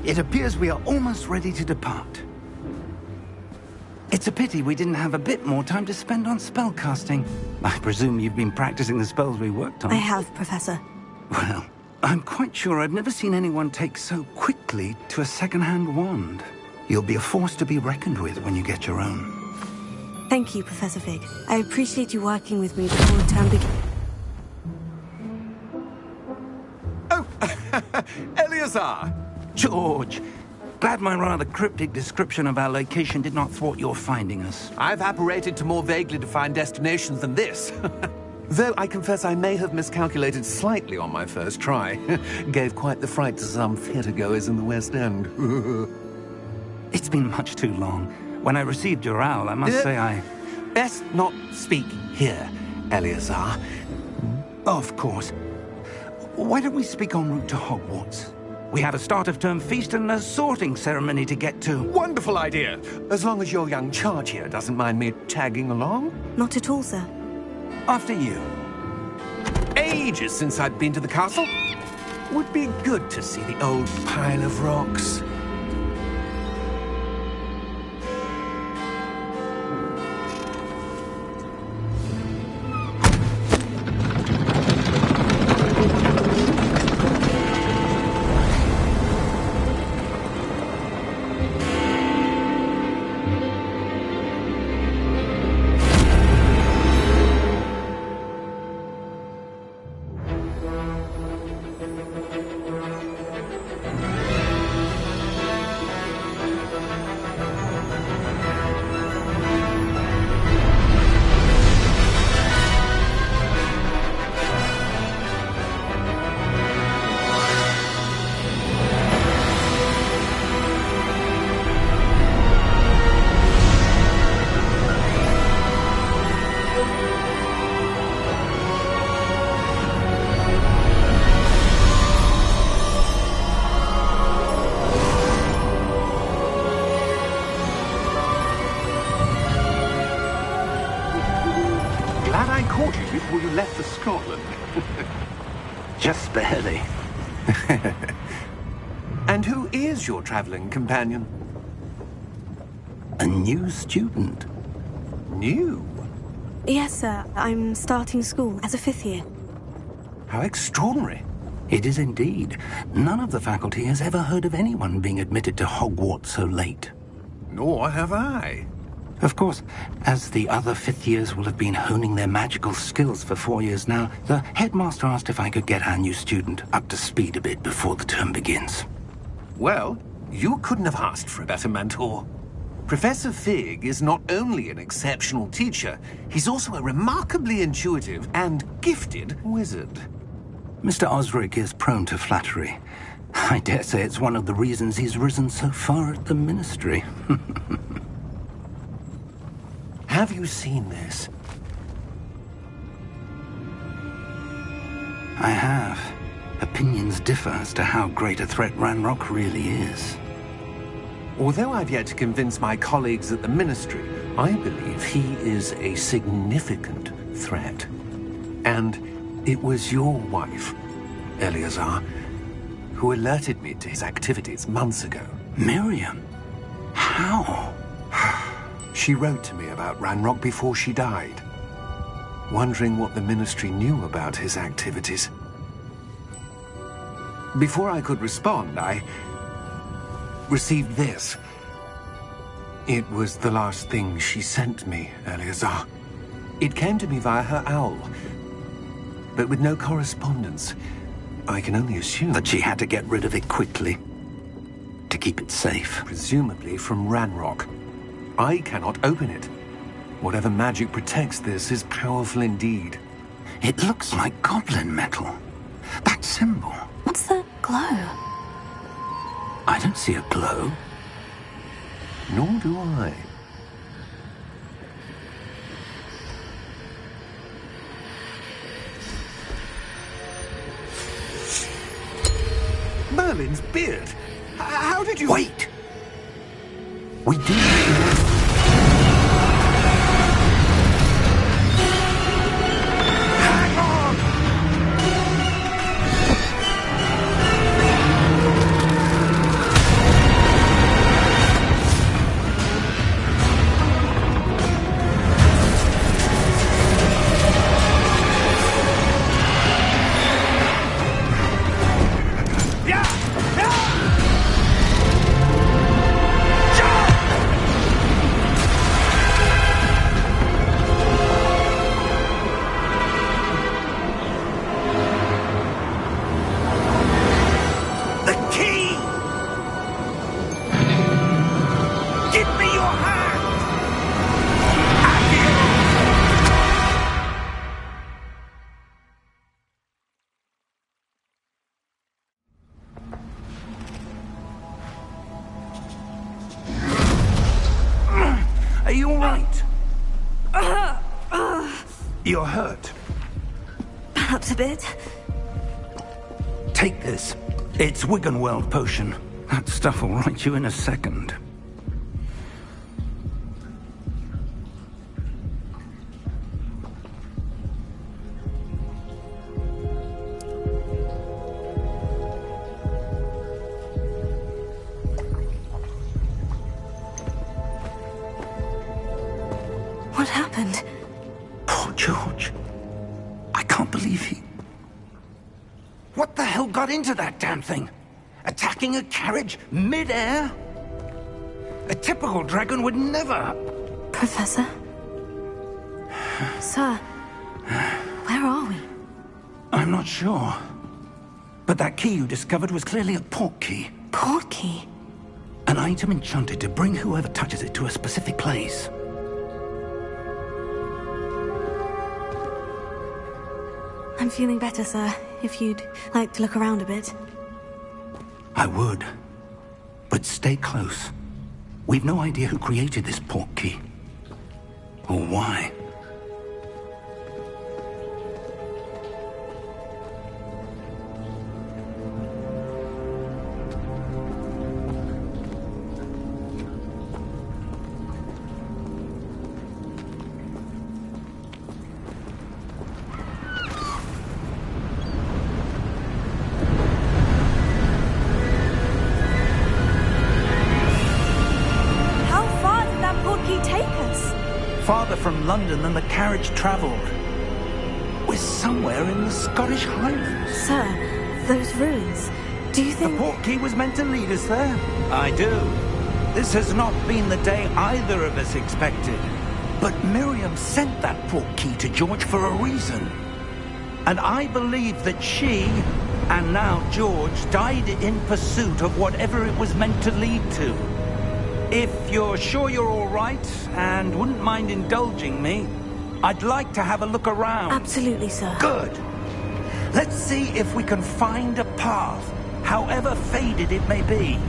It appears we are almost ready to depart. It's a pity we didn't have a bit more time to spend on spellcasting. I presume you've been practicing the spells we worked on. I have, Professor. Well, I'm quite sure I've never seen anyone take so quickly to a second-hand wand. You'll be a force to be reckoned with when you get your own. Thank you, Professor Fig. I appreciate you working with me before the term begins. Oh, Eleazar! George! Glad my rather cryptic description of our location did not thwart your finding us. I've apparated to more vaguely defined destinations than this. Though I confess I may have miscalculated slightly on my first try. Gave quite the fright to some theatre-goers in the West End. It's been much too long. When I received your owl, I must say I... Best not speak here, Eleazar. Of course. Why don't we speak en route to Hogwarts? We have a start-of-term feast and a sorting ceremony to get to. Wonderful idea! As long as your young charge here doesn't mind me tagging along. Not at all, sir. After you. Ages since I'd been to the castle. Would be good to see the old pile of rocks. Before you left for Scotland. Just barely. And who is your traveling companion? A new student. New? Yes, sir. I'm starting school as a 5th year. How extraordinary. It is indeed. None of the faculty has ever heard of anyone being admitted to Hogwarts so late. Nor have I. Of course, as the other 5th years will have been honing their magical skills for 4 years now, the headmaster asked if I could get our new student up to speed a bit before the term begins. Well, you couldn't have asked for a better mentor. Professor Fig is not only an exceptional teacher, he's also a remarkably intuitive and gifted wizard. Mr. Osric is prone to flattery. I dare say it's one of the reasons he's risen so far at the ministry. Have you seen this? I have. Opinions differ as to how great a threat Ranrock really is. Although I've yet to convince my colleagues at the Ministry, I believe he is a significant threat. And it was your wife, Eleazar, who alerted me to his activities months ago. Miriam? How? She wrote to me about Ranrock before she died, wondering what the Ministry knew about his activities. Before I could respond, I received this. It was the last thing she sent me, Eleazar. It came to me via her owl, but with no correspondence. I can only assume that she had to get rid of it quickly, to keep it safe. Presumably from Ranrock. I cannot open it. Whatever magic protects this is powerful indeed. It looks like goblin metal. That symbol. What's the glow? I don't see a glow. Nor do I. Merlin's beard. How did you... Wait! We did. Are you all right? You're hurt. Perhaps a bit. Take this. It's Wiggenweld potion. That stuff will right you in a second. What happened? Poor George. I can't believe he... What the hell got into that damn thing? Attacking a carriage mid-air? A typical dragon would never... Professor? Sir, where are we? I'm not sure. But that key you discovered was clearly a portkey. Portkey? An item enchanted to bring whoever touches it to a specific place. I'm feeling better, sir. If you'd like to look around a bit. I would. But stay close. We've no idea who created this portkey. Or why. Farther from London than the carriage travelled. We're somewhere in the Scottish Highlands. Sir, those ruins, do you think... The portkey was meant to lead us there? I do. This has not been the day either of us expected. But Miriam sent that portkey to George for a reason. And I believe that she, and now George, died in pursuit of whatever it was meant to lead to. If you're sure you're all right, and wouldn't mind indulging me, I'd like to have a look around. Absolutely, sir. Good. Let's see if we can find a path, however faded it may be.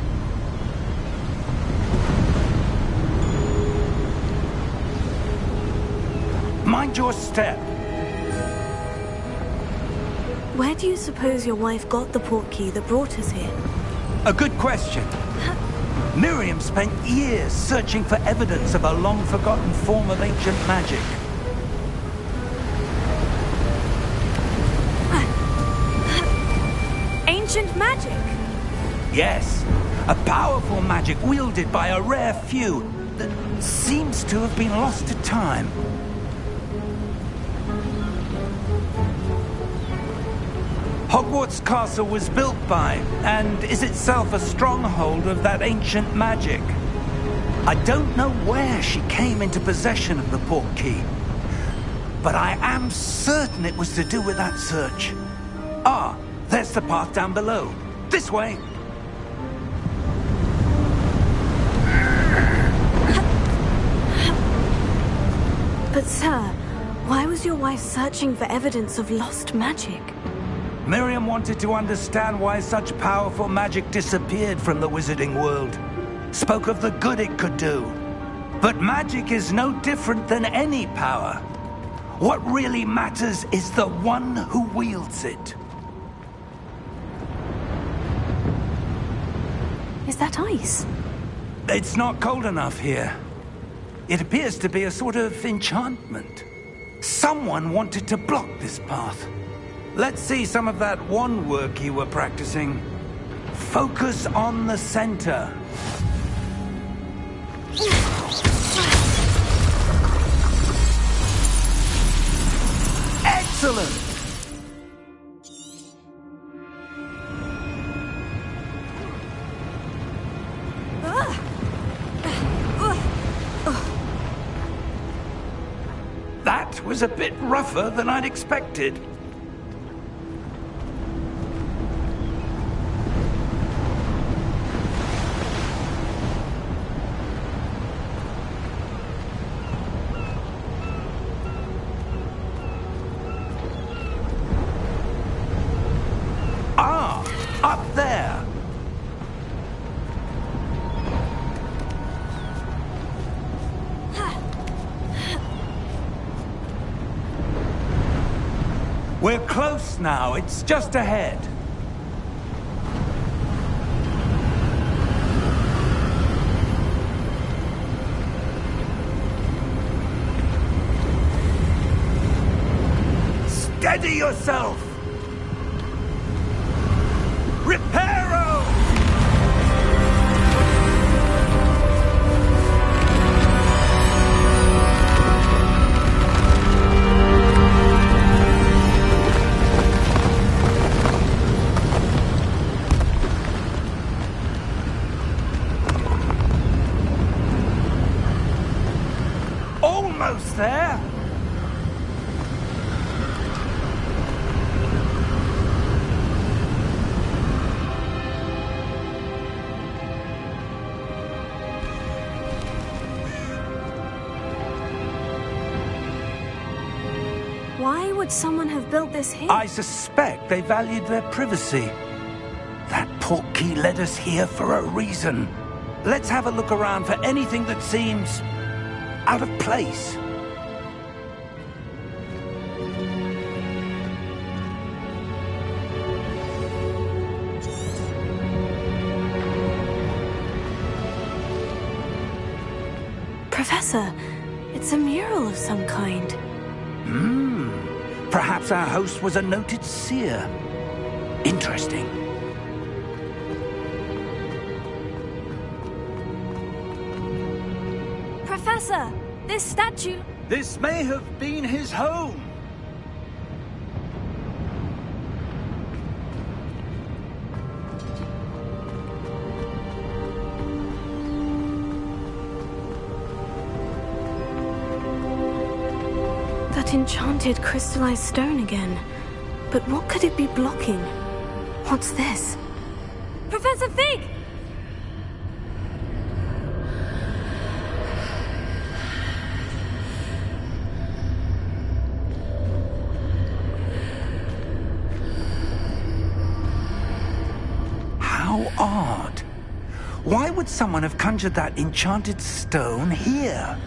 Mind your step. Where do you suppose your wife got the portkey that brought us here? A good question. Miriam spent years searching for evidence of a long-forgotten form of ancient magic. Ancient magic? Yes, a powerful magic wielded by a rare few that seems to have been lost to time. Hogwarts Castle was built by, and is itself a stronghold of that ancient magic. I don't know where she came into possession of the portkey, but I am certain it was to do with that search. Ah, there's the path down below. This way. But sir, why was your wife searching for evidence of lost magic? Miriam wanted to understand why such powerful magic disappeared from the wizarding world. Spoke of the good it could do. But magic is no different than any power. What really matters is the one who wields it. Is that ice? It's not cold enough here. It appears to be a sort of enchantment. Someone wanted to block this path. Let's see some of that wand work you were practicing. Focus on the center. Excellent! That was a bit rougher than I'd expected. Up there! We're close now. It's just ahead. Steady yourself! Reparo! Almost there! Why would someone have built this here? I suspect they valued their privacy. That portkey led us here for a reason. Let's have a look around for anything that seems out of place. Professor, it's a mural of some kind. Perhaps our host was a noted seer. Interesting. Professor, this statue... This may have been his home. That enchanted crystallized stone again. But what could it be blocking? What's this? Professor Fig! How odd. Why would someone have conjured that enchanted stone here?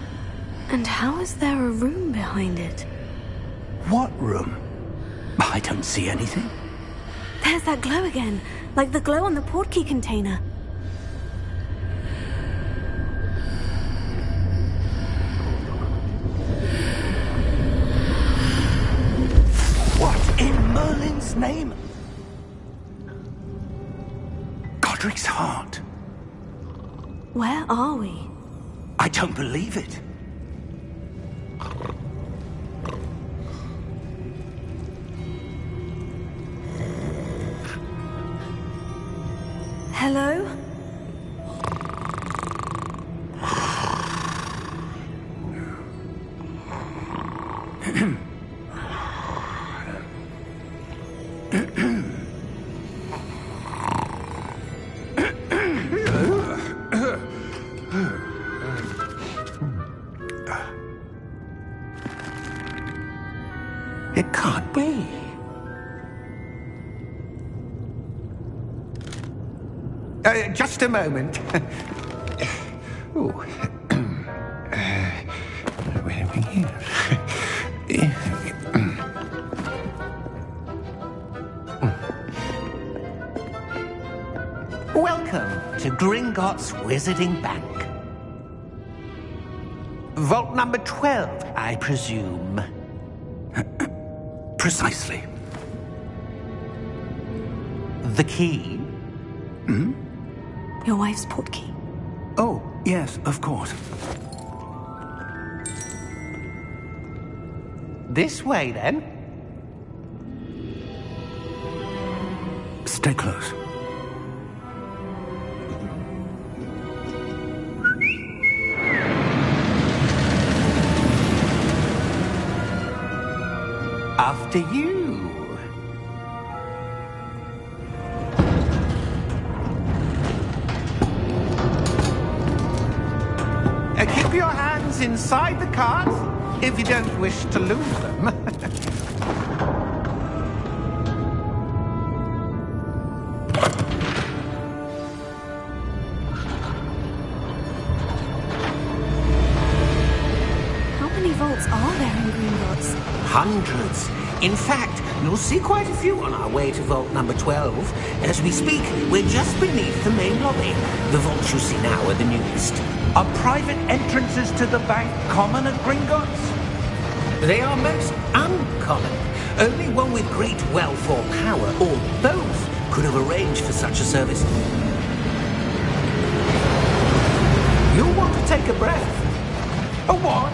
And how is there a room behind it? What room? I don't see anything. There's that glow again, like the glow on the portkey container. What in Merlin's name? Godric's heart. Where are we? I don't believe it. Hello? It can't be. Just a moment. Oh. Where are we here? Welcome to Gringotts Wizarding Bank. Vault number 12, I presume. Precisely. The key? Your wife's portkey. Oh, yes, of course. This way, then. Stay close. After you. Keep your hands inside the cart if you don't wish to lose them. How many vaults are there in Gringotts? Hundreds. In fact, You'll see quite a few on our way to vault number 12. As we speak, we're just beneath the main lobby. The vaults you see now are the newest. Are private entrances to the bank common at Gringotts? They are most uncommon. Only one with great wealth or power, or both, could have arranged for such a service. You'll want to take a breath. A what?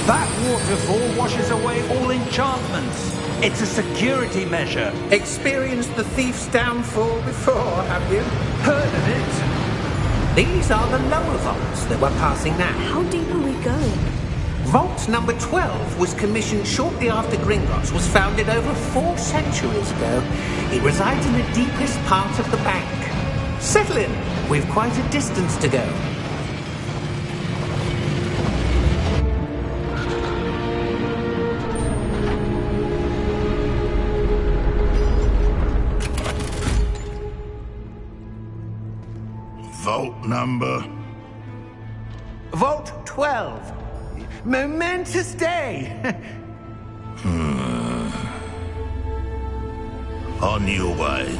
That waterfall washes away all enchantments. It's a security measure. Experienced the thief's downfall before, have you? Heard of it? These are the lower vaults that we're passing now. How deep are we going? Vault number 12 was commissioned shortly after Gringotts was founded over 4 centuries ago. It resides in the deepest part of the bank. Settle in. We've quite a distance to go. Vault number? Vault 12. Momentous day. On your way.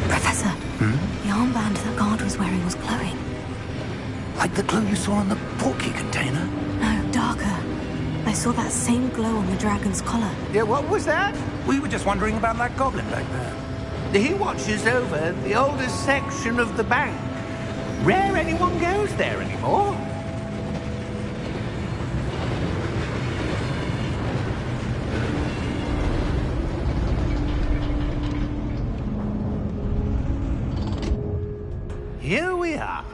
Professor, the armband that guard was wearing was glowing. Like the glow you saw on the portkey container? No, darker. I saw that same glow on the dragon's collar. Yeah, what was that? We were just wondering about that goblin back there. He watches over the oldest section of the bank. Rare anyone goes there anymore. Here we are.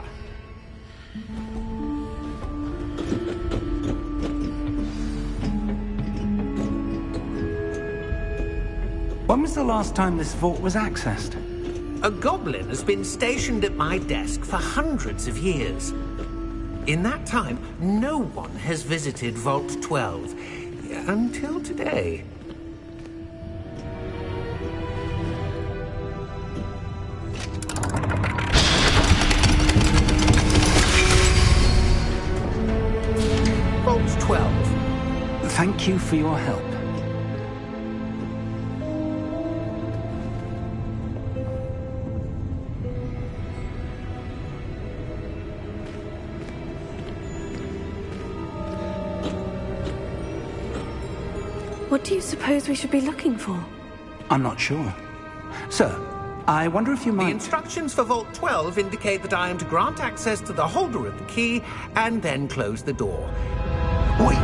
When was the last time this vault was accessed? A goblin has been stationed at my desk for hundreds of years. In that time, no one has visited Vault 12. Until today. Vault 12. Thank you for your help. What do you suppose we should be looking for? I'm not sure. Sir, I wonder if you The might... instructions for Vault 12 indicate that I am to grant access to the holder of the key and then close the door. Wait!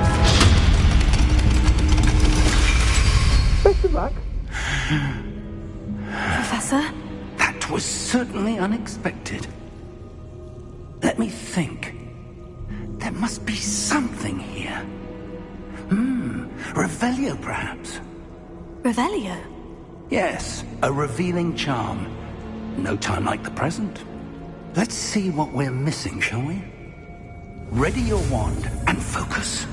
Best of luck. Professor? That was certainly unexpected. Let me think. There must be something here. Revelio, perhaps? Revelio? Yes, a revealing charm. No time like the present. Let's see what we're missing, shall we? Ready your wand and focus.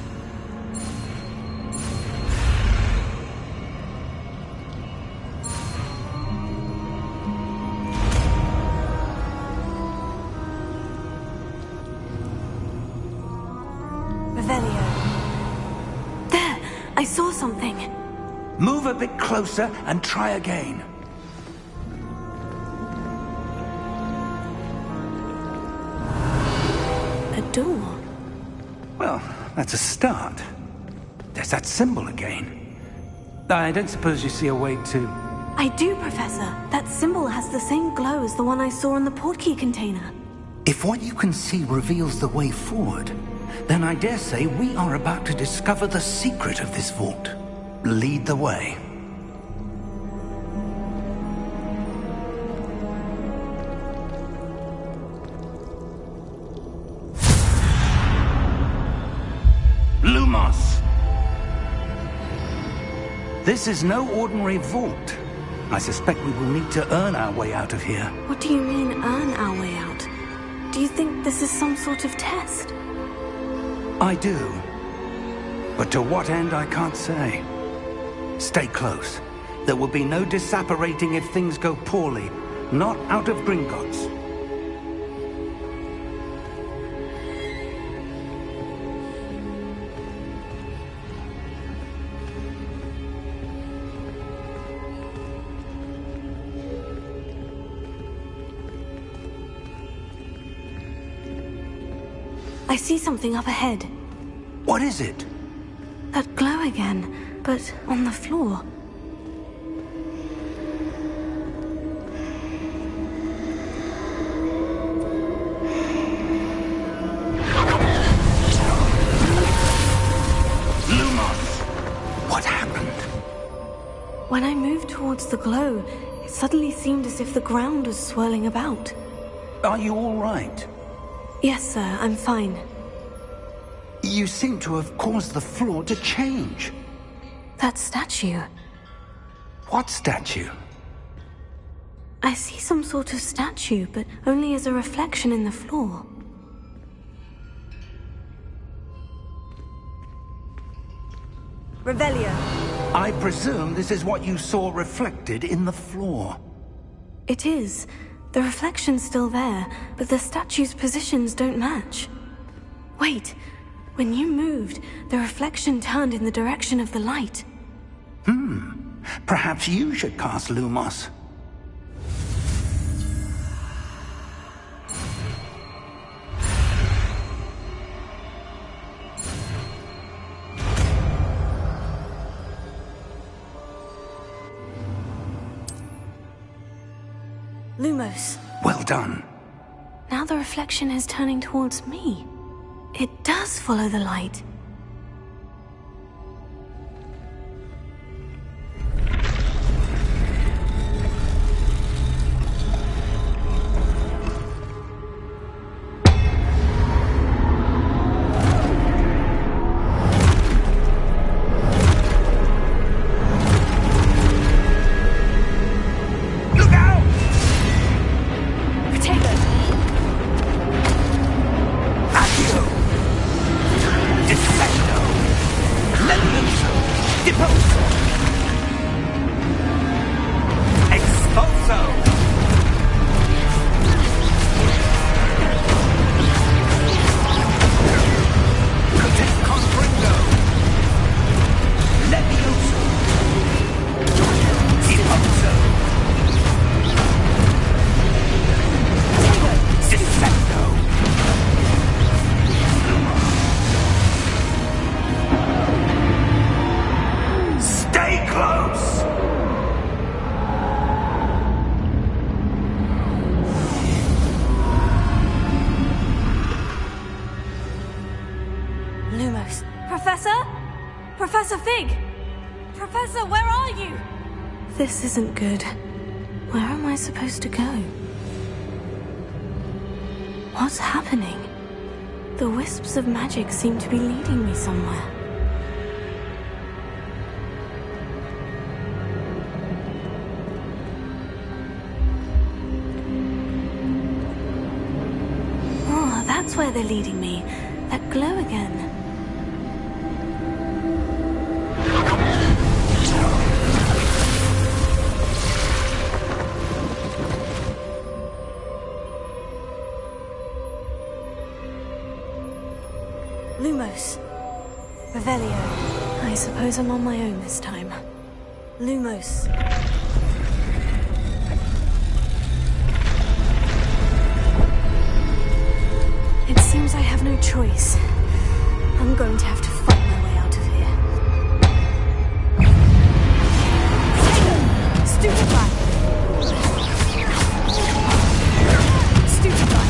Revelio. There! I saw something. Move a bit closer and try again. A door. Well, that's a start. There's that symbol again. I don't suppose you see a way to... I do, Professor. That symbol has the same glow as the one I saw in the portkey container. If what you can see reveals the way forward, then I dare say we are about to discover the secret of this vault. Lead the way. Lumos! This is no ordinary vault. I suspect we will need to earn our way out of here. What do you mean, earn our way out? Do you think this is some sort of test? I do. But to what end, I can't say. Stay close. There will be no disapparating if things go poorly. Not out of Gringotts. I see something up ahead. What is it? That glow again, but on the floor. What happened? When I moved towards the glow, it suddenly seemed as if the ground was swirling about. Are you all right? Yes, sir, I'm fine. You seem to have caused the floor to change. That statue. What statue? I see some sort of statue, but only as a reflection in the floor. Revelio. I presume this is what you saw reflected in the floor. It is. The reflection's still there, but the statue's positions don't match. Wait, when you moved, the reflection turned in the direction of the light. Perhaps you should cast Lumos. Lumos. Well done. Now the reflection is turning towards me. It does follow the light. This isn't good. Where am I supposed to go? What's happening? The wisps of magic seem to be leading me somewhere. Oh, that's where they're leading me. That glow again. Lumos. Revelio. I suppose I'm on my own this time. Lumos. It seems I have no choice. I'm going to have to fight my way out of here. Stupefy! Stupefy! Stupefy!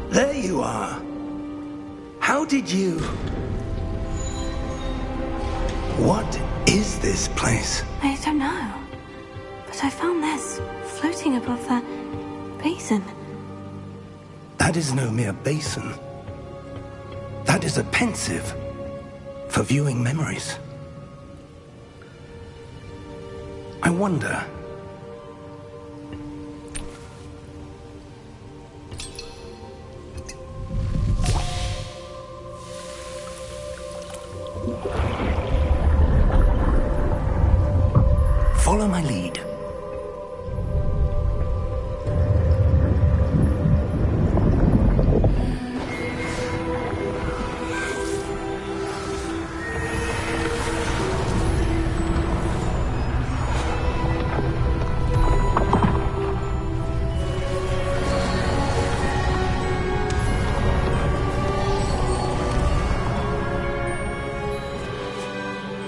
There you are. How did you... What is this place? I don't know. But I found this floating above that basin. That is no mere basin. That is a pensive for viewing memories. I wonder... Follow my lead.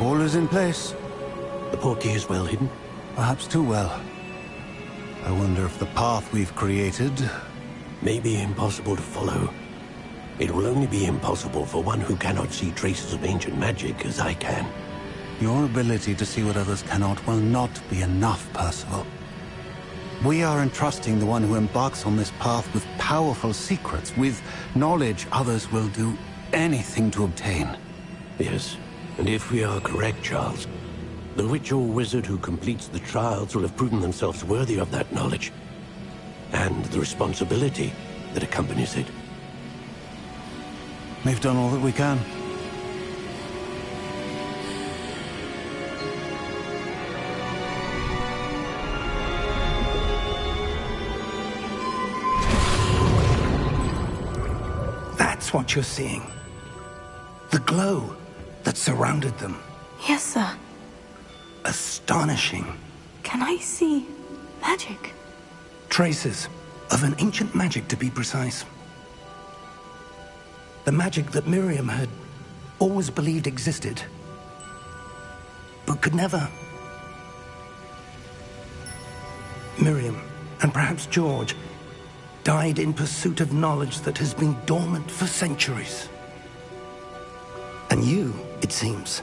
All is in place. The portkey is well hidden. Perhaps too well. I wonder if the path we've created... May be impossible to follow. It will only be impossible for one who cannot see traces of ancient magic as I can. Your ability to see what others cannot will not be enough, Percival. We are entrusting the one who embarks on this path with powerful secrets, with knowledge others will do anything to obtain. Yes, and if we are correct, Charles, the witch or wizard who completes the trials will have proven themselves worthy of that knowledge, and the responsibility that accompanies it. We've done all that we can. That's what you're seeing. The glow that surrounded them. Yes, sir. Astonishing. Can I see magic? Traces of an ancient magic, to be precise. The magic that Miriam had always believed existed, but could never. Miriam, and perhaps George, died in pursuit of knowledge that has been dormant for centuries. And you, it seems,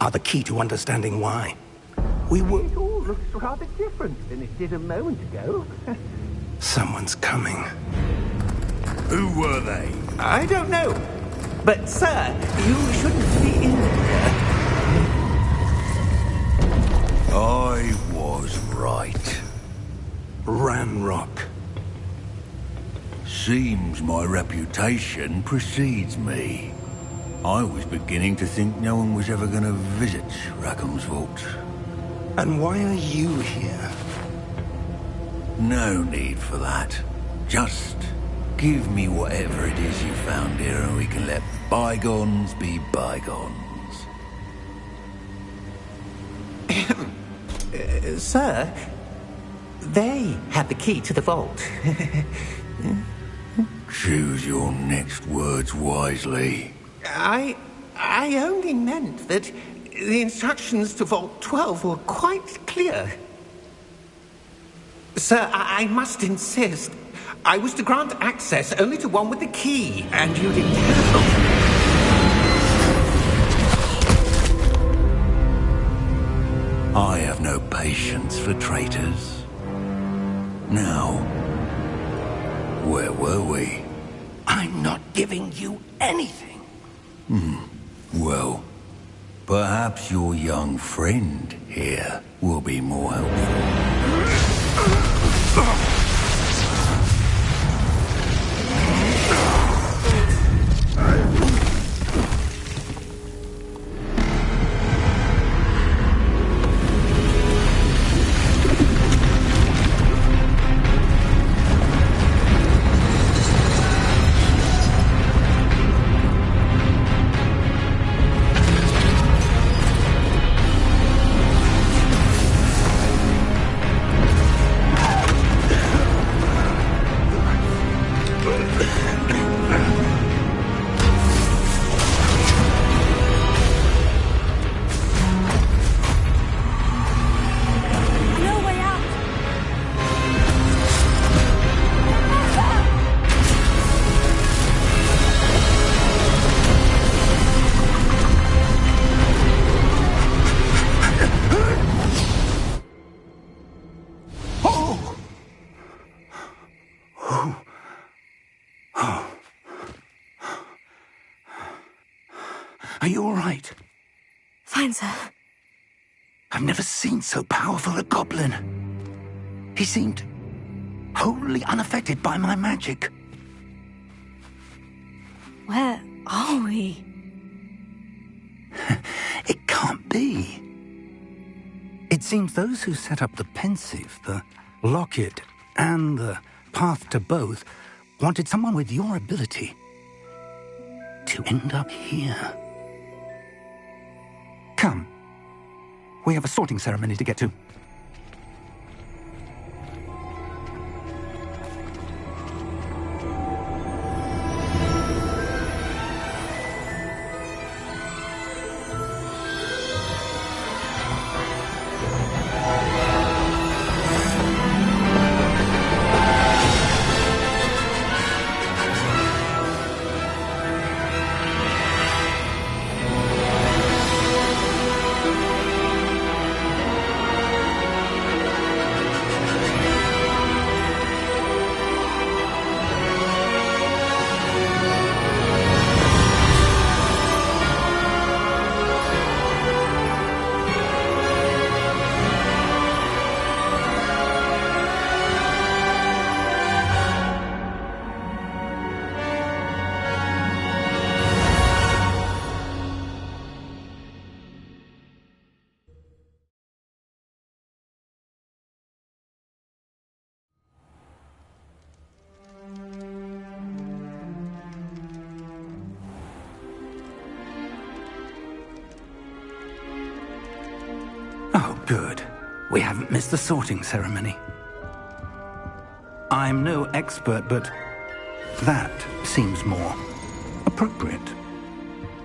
are the key to understanding why. We were... It all looks rather different than it did a moment ago. Someone's coming. Who were they? I don't know. But, sir, you shouldn't be in here. I was right. Ranrock. Seems my reputation precedes me. I was beginning to think no one was ever going to visit Rackham's vault. And why are you here? No need for that. Just give me whatever it is you found here and we can let bygones be bygones. Sir, they had the key to the vault. Choose your next words wisely. I only meant that the instructions to Vault 12 were quite clear. Sir, I must insist. I was to grant access only to one with the key, and you didn't have. I have no patience for traitors. Now, where were we? I'm not giving you anything. Well, perhaps your young friend here will be more helpful. Are you all right? Fine, sir. I've never seen so powerful a goblin. He seemed wholly unaffected by my magic. Where are we? It can't be. It seems those who set up the pensive, the locket, and the path to both wanted someone with your ability to end up here. Come. We have a sorting ceremony to get to. Oh, good. We haven't missed the sorting ceremony. I'm no expert, but that seems more appropriate.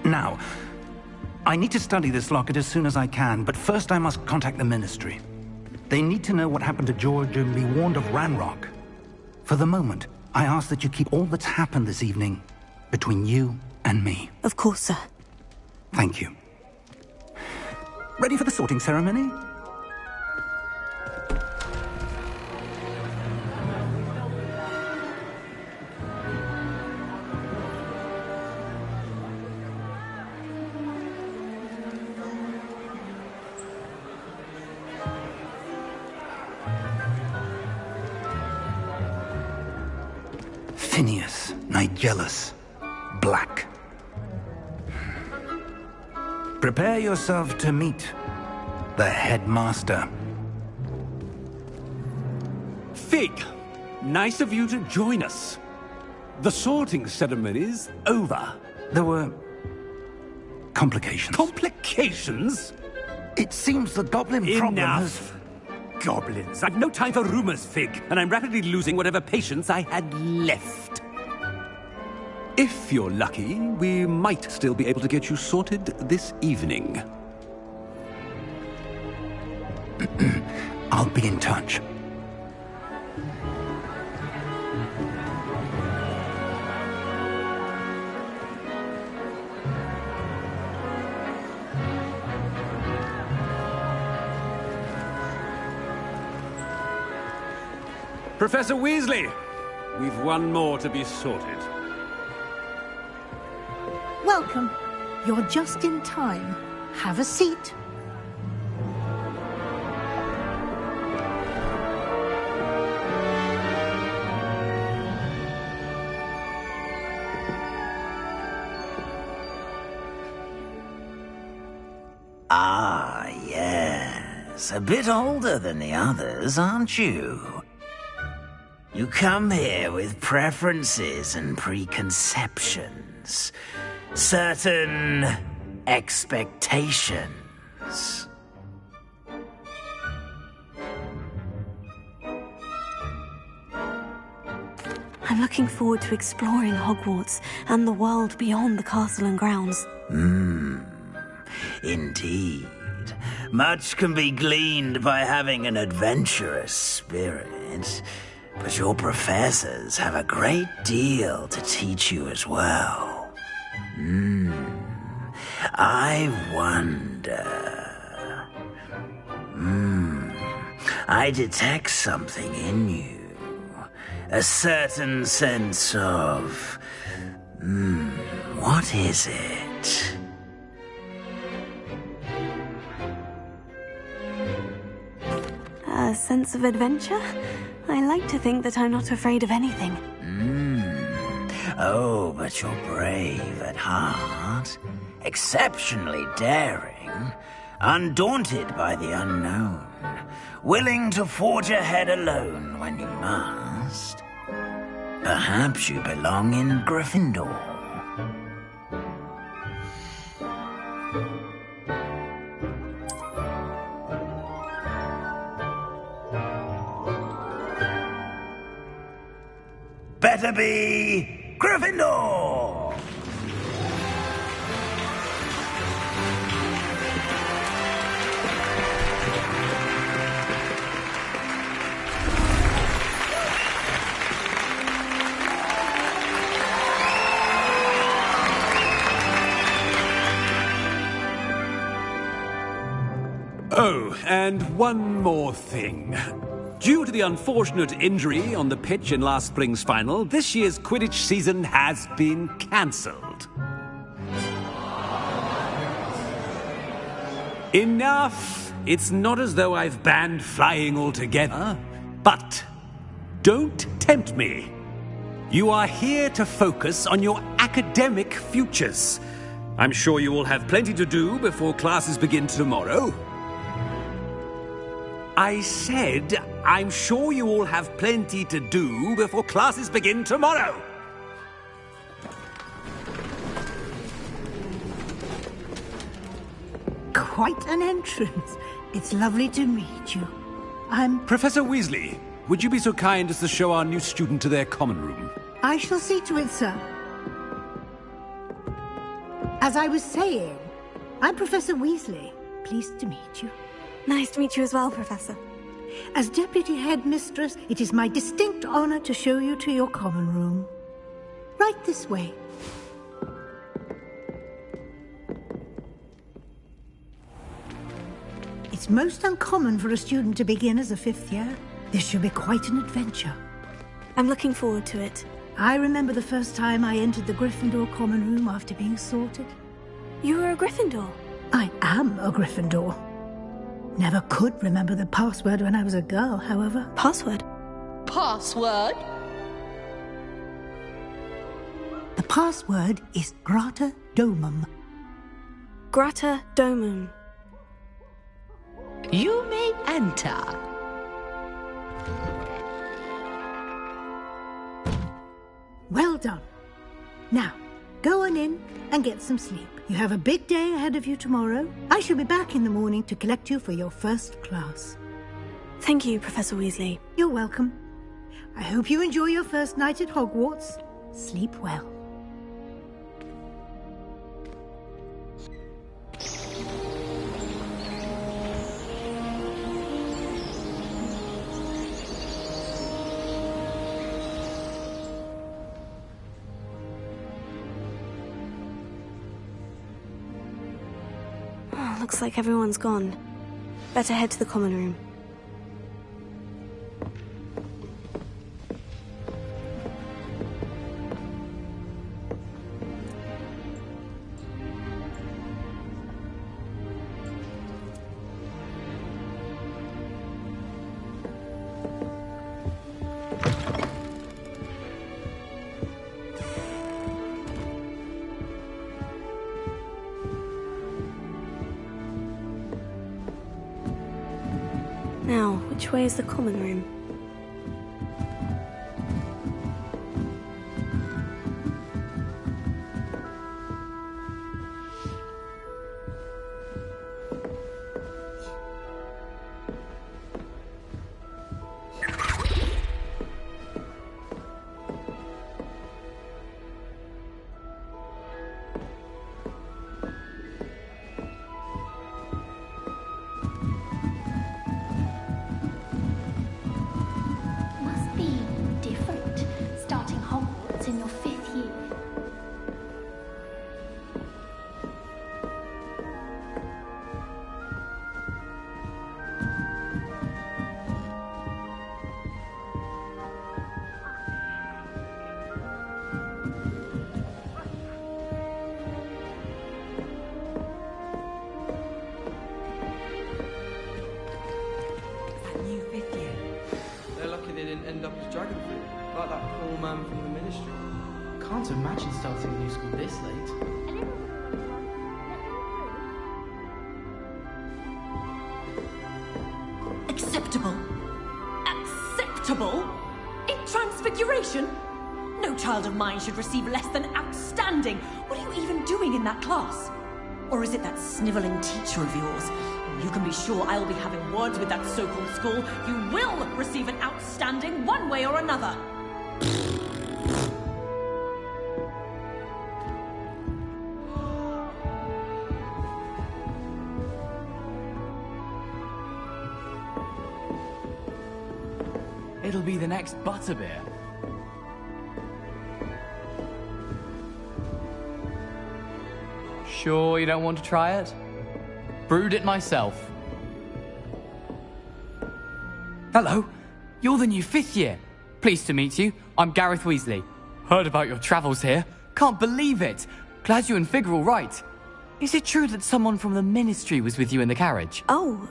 Now, I need to study this locket as soon as I can, but first I must contact the Ministry. They need to know what happened to George and be warned of Ranrock. For the moment, I ask that you keep all that's happened this evening between you and me. Of course, sir. Thank you. Ready for the sorting ceremony? Phineas, Nigellus, Black. Prepare yourself to meet the headmaster. Fig, nice of you to join us. The sorting ceremony's over. There were complications. Complications? It seems the goblin problem has... Enough. Goblins. I've no time for rumors, Fig, and I'm rapidly losing whatever patience I had left. If you're lucky, we might still be able to get you sorted this evening. I'll be in touch. Professor Weasley, we've one more to be sorted. Welcome. You're just in time. Have a seat. Ah, yes. A bit older than the others, aren't you? You come here with preferences and preconceptions. Certain expectations. I'm looking forward to exploring Hogwarts and the world beyond the castle and grounds. Indeed. Much can be gleaned by having an adventurous spirit, but your professors have a great deal to teach you as well. I wonder... I detect something in you. a certain sense of... what is it? A sense of adventure? I like to think that I'm not afraid of anything. Oh, but you're brave at heart, exceptionally daring, undaunted by the unknown, willing to forge ahead alone when you must. Perhaps you belong in Gryffindor. Better be Gryffindor! Oh, and one more thing. Due to the unfortunate injury on the pitch in last spring's final, this year's Quidditch season has been cancelled. Enough! It's not as though I've banned flying altogether. But don't tempt me. You are here to focus on your academic futures. I'm sure you will have plenty to do before classes begin tomorrow. I said, I'm sure you all have plenty to do before classes begin tomorrow. Quite an entrance. It's lovely to meet you. I'm... Professor Weasley, would you be so kind as to show our new student to their common room? I shall see to it, sir. As I was saying, I'm Professor Weasley. Pleased to meet you. Nice to meet you as well, Professor. As Deputy Headmistress, it is my distinct honor to show you to your common room. Right this way. It's most uncommon for a student to begin as a fifth year. This should be quite an adventure. I'm looking forward to it. I remember the first time I entered the Gryffindor common room after being sorted. You were a Gryffindor? I am a Gryffindor. Never could remember the password when I was a girl, however. Password? Password? The password is Grata Domum. Grata Domum. You may enter. Well done. Now, go on in and get some sleep. You have a big day ahead of you tomorrow. I shall be back in the morning to collect you for your first class. Thank you, Professor Weasley. You're welcome. I hope you enjoy your first night at Hogwarts. Sleep well. Looks like everyone's gone. Better head to the common room. Now, which way is the common room? man from the ministry. Can't imagine starting a new school this late. Acceptable. Acceptable? In Transfiguration? No child of mine should receive less than outstanding. What are you even doing in that class? Or is it that snivelling teacher of yours? You can be sure I'll be having words with that so-called school. You will receive an outstanding one way or another. It'll be the next butterbeer. Sure you don't want to try it? Brewed it myself. Hello, you're the new 5th year. Pleased to meet you. I'm Gareth Weasley. Heard about your travels here. Can't believe it. Glad you and Fig are all right. Is it true that someone from the ministry was with you in the carriage? Oh,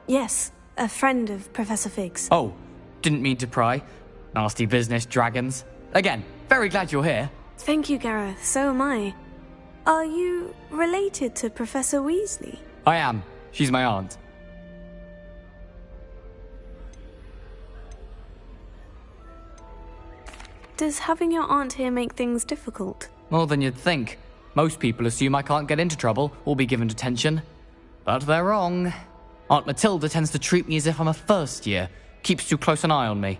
yes. A friend of Professor Fig's. Oh, didn't mean to pry. Nasty business, dragons. Again, very glad you're here. Thank you, Gareth. So am I. Are you related to Professor Weasley? I am. She's my aunt. Does having your aunt here make things difficult? More than you'd think. Most people assume I can't get into trouble or be given detention. But they're wrong. Aunt Matilda tends to treat me as if I'm a first year. Keeps too close an eye on me.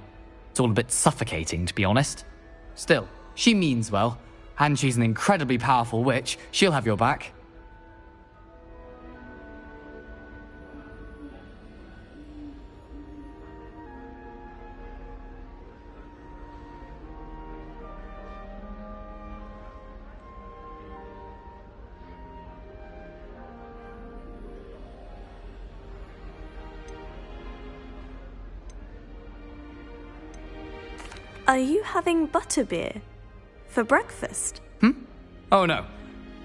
It's all a bit suffocating, to be honest. Still, she means well. And she's an incredibly powerful witch. She'll have your back. Are you having butterbeer? For breakfast? Oh no.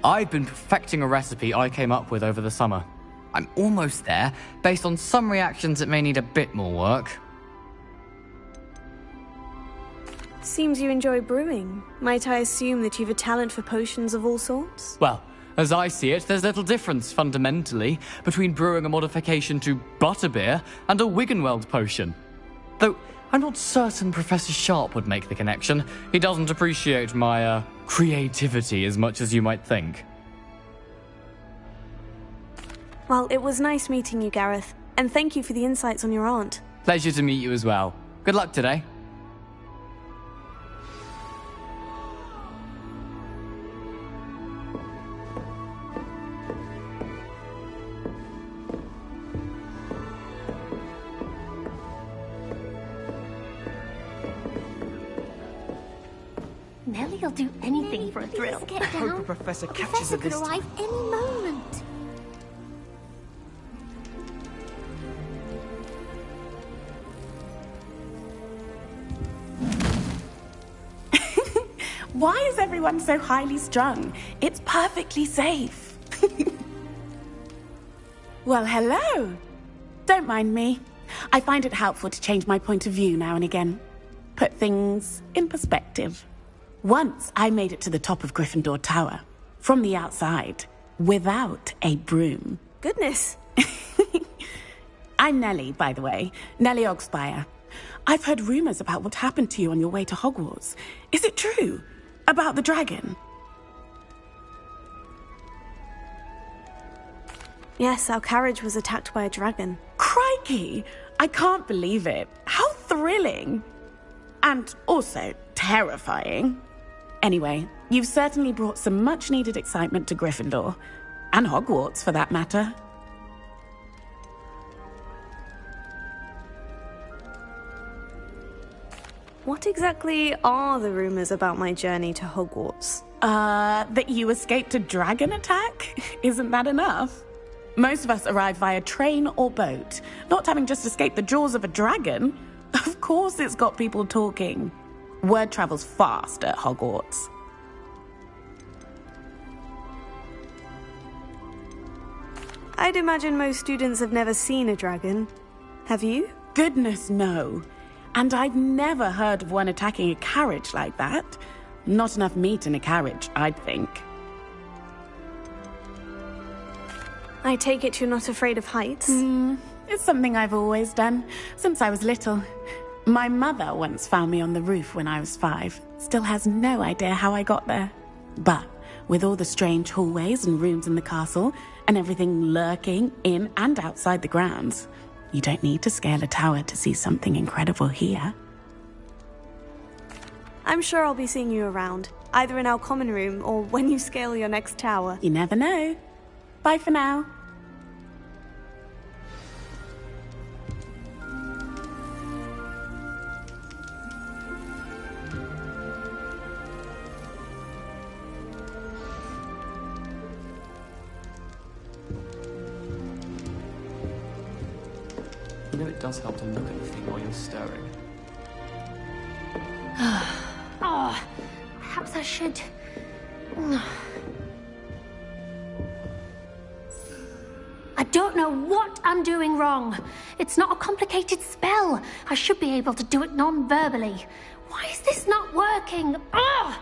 I've been perfecting a recipe I came up with over the summer. I'm almost there. Based on some reactions, it may need a bit more work. Seems you enjoy brewing. Might I assume that you've a talent for potions of all sorts? Well, as I see it, there's little difference, fundamentally, between brewing a modification to butterbeer and a Wiggenweld potion. Though, I'm not certain Professor Sharp would make the connection. He doesn't appreciate my, creativity as much as you might think. Well, it was nice meeting you, Gareth. And thank you for the insights on your aunt. Pleasure to meet you as well. Good luck today. Nellie'll do anything for a thrill. I hope the professor catches her could this arrive time. any moment. Why is everyone so highly strung? It's perfectly safe. Well, hello. Don't mind me. I find it helpful to change my point of view now and again. Put things in perspective. Once I made it to the top of Gryffindor Tower, from the outside, without a broom. Goodness. I'm Nellie, by the way. Nellie Ogspire. I've heard rumors about what happened to you on your way to Hogwarts. Is it true? About the dragon? Yes, our carriage was attacked by a dragon. Crikey! I can't believe it. How thrilling! And also terrifying. Anyway, you've certainly brought some much-needed excitement to Gryffindor. And Hogwarts, for that matter. What exactly are the rumors about my journey to Hogwarts? That you escaped a dragon attack? Isn't that enough? Most of us arrive via train or boat, not having just escaped the jaws of a dragon. Of course it's got people talking. Word travels fast at Hogwarts. I'd imagine most students have never seen a dragon. Have you? Goodness, no. And I've never heard of one attacking a carriage like that. Not enough meat in a carriage, I'd think. I take it you're not afraid of heights? It's something I've always done, since I was little. My mother once found me on the roof when I was 5. Still has no idea how I got there. But with all the strange hallways and rooms in the castle, and everything lurking in and outside the grounds, you don't need to scale a tower to see something incredible here. I'm sure I'll be seeing you around, either in our common room or when you scale your next tower. You never know. Bye for now. You know it does help to look at the thing while you're stirring. Oh, perhaps I should... I don't know what I'm doing wrong. It's not a complicated spell. I should be able to do it non-verbally. Why is this not working? Oh,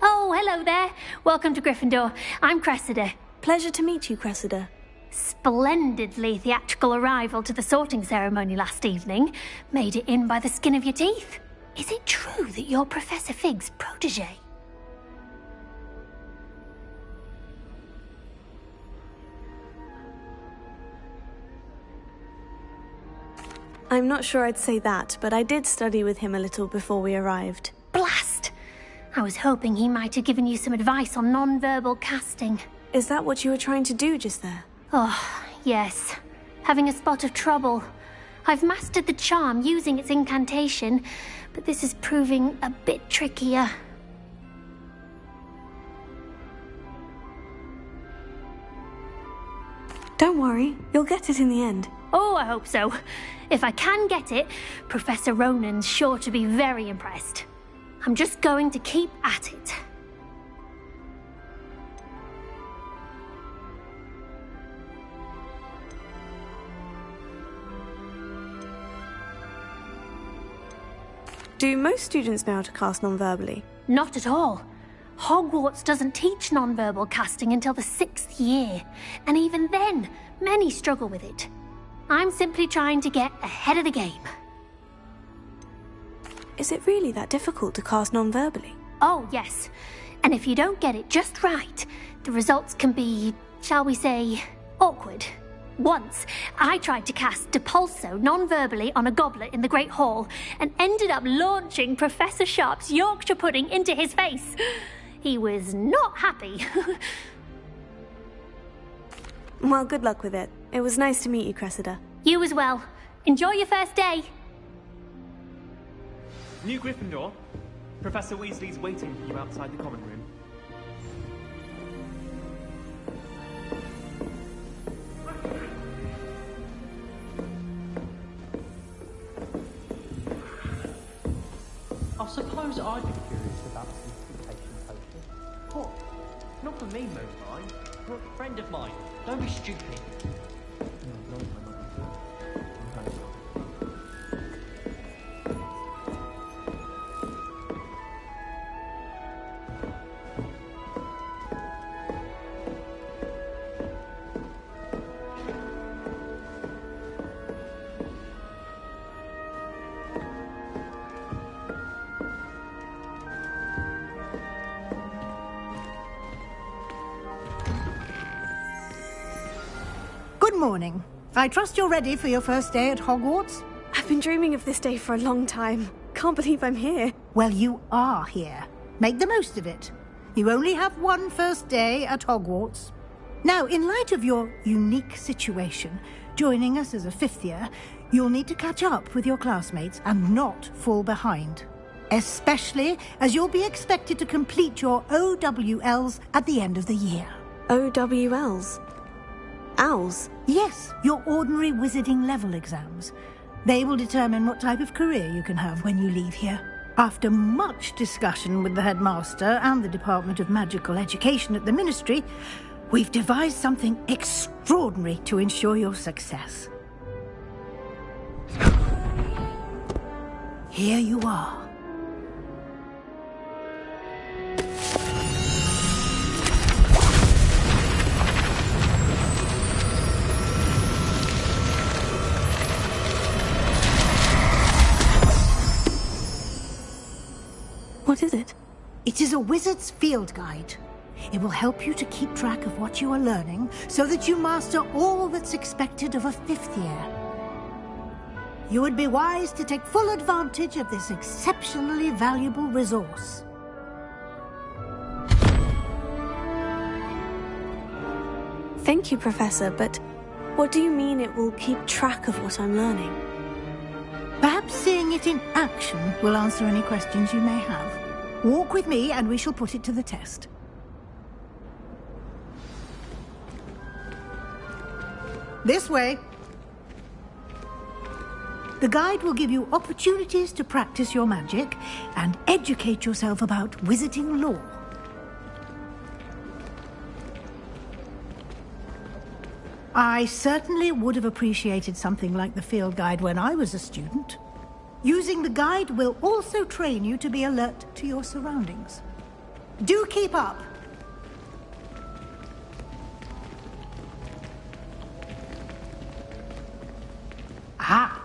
hello there. Welcome to Gryffindor. I'm Cressida. Pleasure to meet you, Cressida. Splendidly theatrical arrival to the sorting ceremony last evening. Made it in by the skin of your teeth. Is it true that you're Professor Fig's protege? I'm not sure I'd say that, but I did study with him a little before we arrived. Blast! I was hoping he might have given you some advice on non-verbal casting. Is that what you were trying to do just there? Oh, yes. Having a spot of trouble. I've mastered the charm using its incantation, but this is proving a bit trickier. Don't worry, you'll get it in the end. Oh, I hope so. If I can get it, Professor Ronan's sure to be very impressed. I'm just going to keep at it. Do most students know how to cast non-verbally? Not at all. Hogwarts doesn't teach non-verbal casting until the 6th year, and even then, many struggle with it. I'm simply trying to get ahead of the game. Is it really that difficult to cast non-verbally? Oh, yes. And if you don't get it just right, the results can be, shall we say, awkward. Once, I tried to cast Depulso non-verbally on a goblet in the Great Hall and ended up launching Professor Sharp's Yorkshire pudding into his face. He was not happy. Well, good luck with it. It was nice to meet you, Cressida. You as well. Enjoy your first day. New Gryffindor, Professor Weasley's waiting for you outside the common room. I suppose I'd be curious about this mutation potion. What? Not for me, Moonlight. You're a friend of mine. Don't be stupid. Good morning. I trust you're ready for your first day at Hogwarts? I've been dreaming of this day for a long time. Can't believe I'm here. Well, you are here. Make the most of it. You only have one first day at Hogwarts. Now, in light of your unique situation, joining us as a 5th year, you'll need to catch up with your classmates and not fall behind. Especially as you'll be expected to complete your OWLs at the end of the year. OWLs? Owls? Yes, your ordinary wizarding level exams. They will determine what type of career you can have when you leave here. After much discussion with the headmaster and the Department of Magical Education at the Ministry, we've devised something extraordinary to ensure your success. Here you are. What is it? It is a wizard's field guide. It will help you to keep track of what you are learning so that you master all that's expected of a 5th year. You would be wise to take full advantage of this exceptionally valuable resource. Thank you, Professor, but what do you mean it will keep track of what I'm learning? Perhaps seeing it in action will answer any questions you may have. Walk with me and we shall put it to the test. This way. The guide will give you opportunities to practice your magic and educate yourself about wizarding lore. I certainly would have appreciated something like the field guide when I was a student. Using the guide will also train you to be alert to your surroundings. Do keep up! Ah!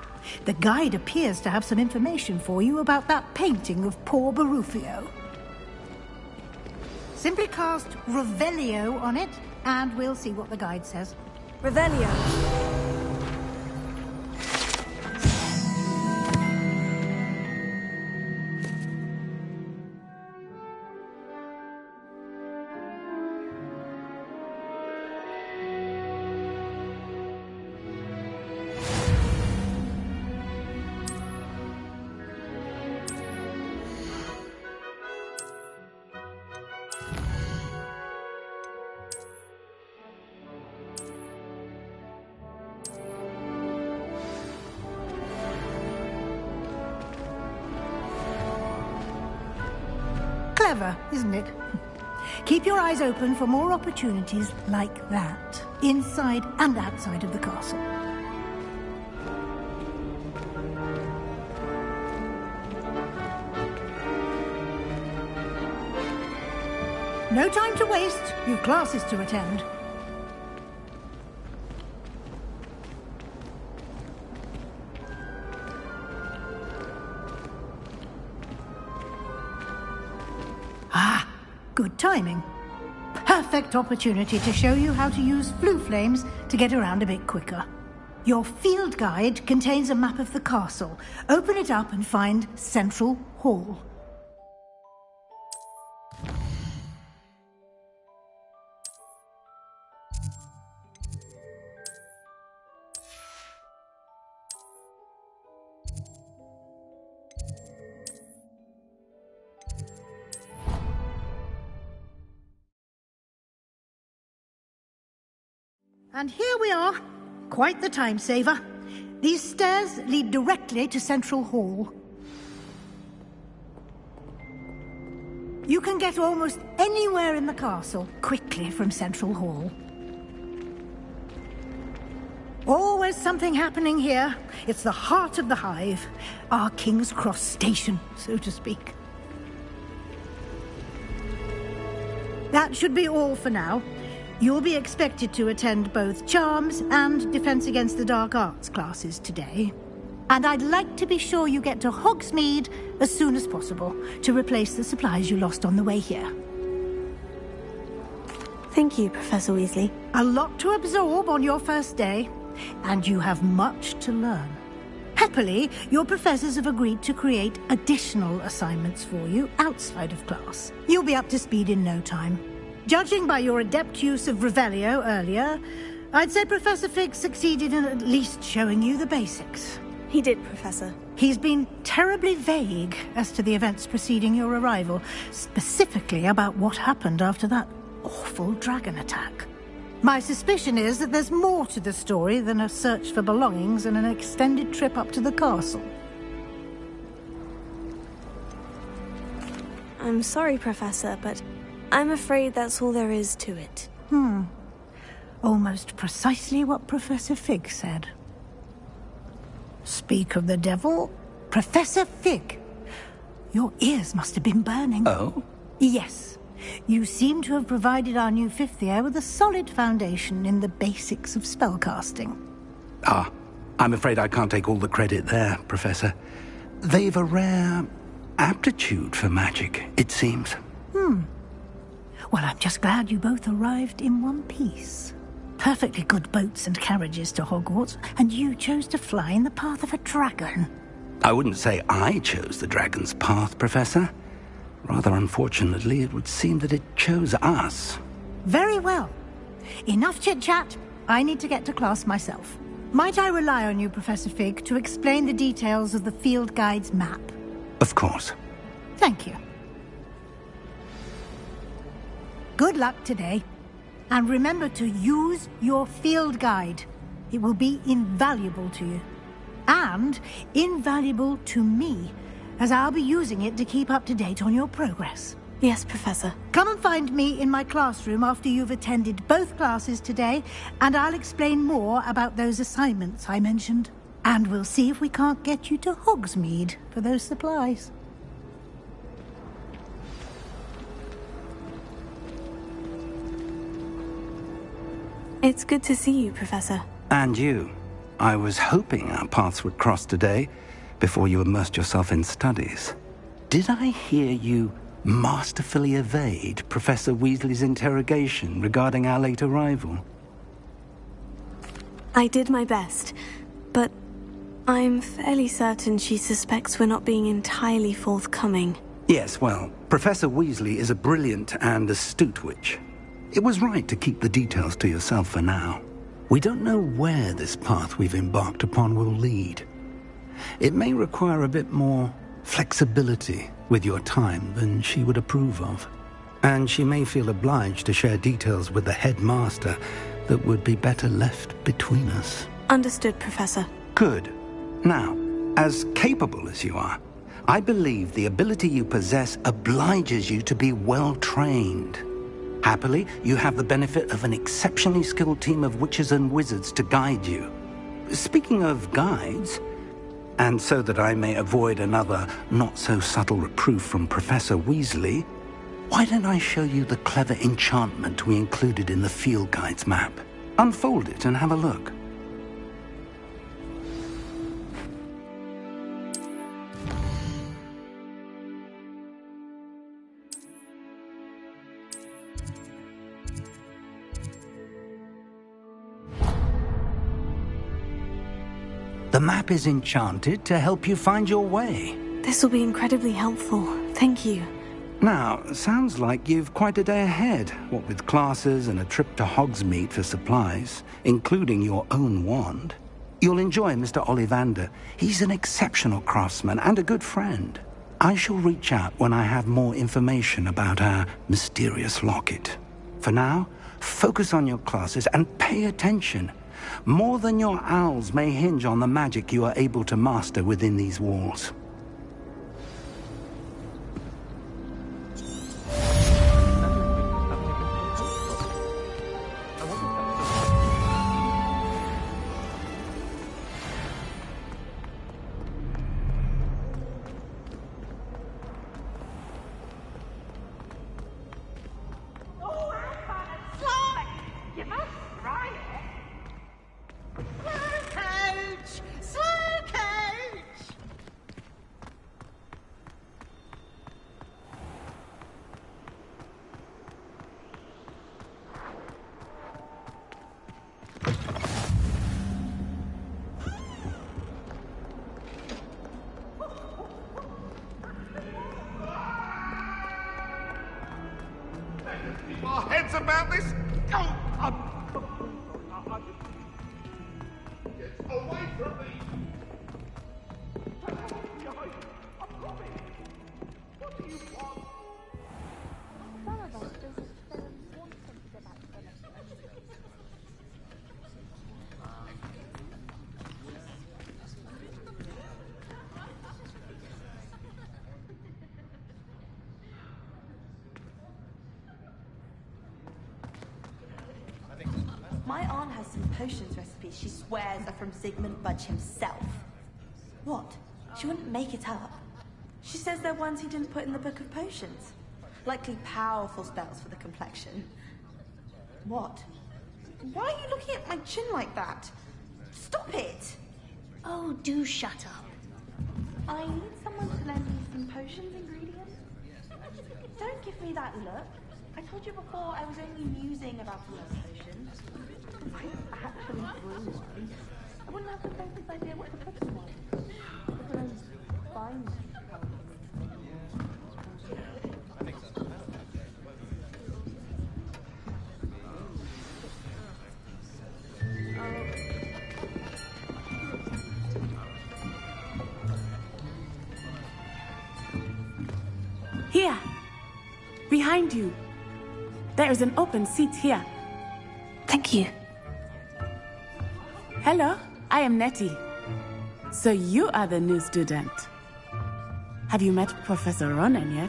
The guide appears to have some information for you about that painting of poor Barufio. Simply cast Revelio on it, and we'll see what the guide says. Revelio. Clever, isn't it? Keep your eyes open for more opportunities like that, inside and outside of the castle. No time to waste. You've classes to attend. Ah, good timing. Perfect opportunity to show you how to use flue flames to get around a bit quicker. Your field guide contains a map of the castle. Open it up and find Central Hall. And here we are. Quite the time saver. These stairs lead directly to Central Hall. You can get almost anywhere in the castle quickly from Central Hall. Always something happening here. It's the heart of the hive. Our King's Cross station, so to speak. That should be all for now. You'll be expected to attend both Charms and Defense Against the Dark Arts classes today. And I'd like to be sure you get to Hogsmeade as soon as possible to replace the supplies you lost on the way here. Thank you, Professor Weasley. A lot to absorb on your first day, and you have much to learn. Happily, your professors have agreed to create additional assignments for you outside of class. You'll be up to speed in no time. Judging by your adept use of Revelio earlier, I'd say Professor Fig succeeded in at least showing you the basics. He did, Professor. He's been terribly vague as to the events preceding your arrival, specifically about what happened after that awful dragon attack. My suspicion is that there's more to the story than a search for belongings and an extended trip up to the castle. I'm sorry, Professor, but I'm afraid that's all there is to it. Almost precisely what Professor Fig said. Speak of the devil, Professor Fig. Your ears must have been burning. Oh? Yes. You seem to have provided our new fifth year with a solid foundation in the basics of spellcasting. Ah, I'm afraid I can't take all the credit there, Professor. They've a rare aptitude for magic, it seems. Well, I'm just glad you both arrived in one piece. Perfectly good boats and carriages to Hogwarts, and you chose to fly in the path of a dragon. I wouldn't say I chose the dragon's path, Professor. Rather unfortunately, it would seem that it chose us. Very well. Enough chit-chat. I need to get to class myself. Might I rely on you, Professor Fig, to explain the details of the field guide's map? Of course. Thank you. Good luck today. And remember to use your field guide. It will be invaluable to you. And invaluable to me, as I'll be using it to keep up to date on your progress. Yes, Professor. Come and find me in my classroom after you've attended both classes today, and I'll explain more about those assignments I mentioned. And we'll see if we can't get you to Hogsmeade for those supplies. It's good to see you, Professor. And you. I was hoping our paths would cross today, before you immersed yourself in studies. Did I hear you masterfully evade Professor Weasley's interrogation regarding our late arrival? I did my best, but I'm fairly certain she suspects we're not being entirely forthcoming. Yes, well, Professor Weasley is a brilliant and astute witch. It was right to keep the details to yourself for now. We don't know where this path we've embarked upon will lead. It may require a bit more flexibility with your time than she would approve of. And she may feel obliged to share details with the headmaster that would be better left between us. Understood, Professor. Good. Now, as capable as you are, I believe the ability you possess obliges you to be well trained. Happily, you have the benefit of an exceptionally skilled team of witches and wizards to guide you. Speaking of guides, and so that I may avoid another not-so-subtle reproof from Professor Weasley, why don't I show you the clever enchantment we included in the field guide's map? Unfold it and have a look. The map is enchanted to help you find your way. This will be incredibly helpful. Thank you. Now, sounds like you've quite a day ahead, what with classes and a trip to Hogsmeade for supplies, including your own wand. You'll enjoy Mr. Ollivander. He's an exceptional craftsman and a good friend. I shall reach out when I have more information about our mysterious locket. For now, focus on your classes and pay attention. More than your owls may hinge on the magic you are able to master within these walls. Our heads about this? Go! Get away from me! What do you want? My aunt has some potions recipes she swears are from Sigmund Budge himself. What? She wouldn't make it up. She says they're ones he didn't put in the Book of Potions. Likely powerful spells for the complexion. What? Why are you looking at my chin like that? Stop it! Oh, do shut up. I need someone to lend me some potions ingredients. Don't give me that look. I told you before I was only musing about the love potions. I actually brew one. I wouldn't have the faintest idea what to put in one. Fine. Here. Behind you. There is an open seat here. Thank you. Hello, I am Nettie. So you are the new student. Have you met Professor Ronan yet?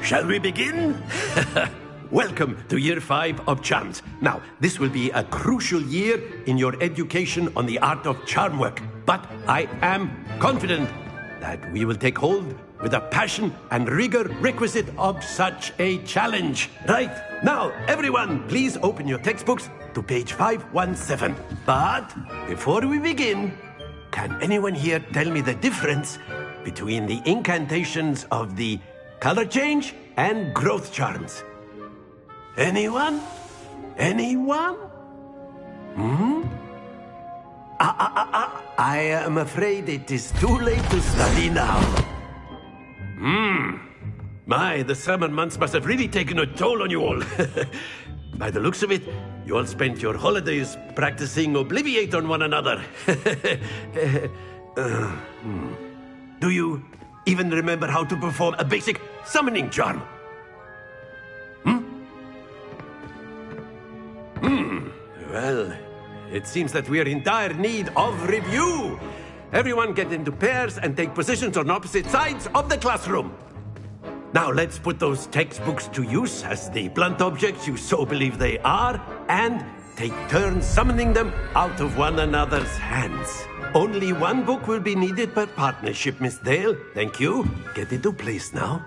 Shall we begin? Welcome to Year 5 of Charms. Now, this will be a crucial year in your education on the art of charm work. But I am confident that we will take hold with the passion and rigor requisite of such a challenge. Right, now, everyone, please open your textbooks to page 517. But before we begin, can anyone here tell me the difference between the incantations of the color change and growth charms? Anyone? Anyone? I am afraid it is too late to study now. My, the summer months must have really taken a toll on you all. By the looks of it, you all spent your holidays practicing Obliviate on one another. Do you even remember how to perform a basic summoning charm? Well, it seems that we are in dire need of review. Everyone get into pairs and take positions on opposite sides of the classroom. Now let's put those textbooks to use as the blunt objects you so believe they are, and take turns summoning them out of one another's hands. Only one book will be needed per partnership, Miss Dale. Thank you. Get into place now.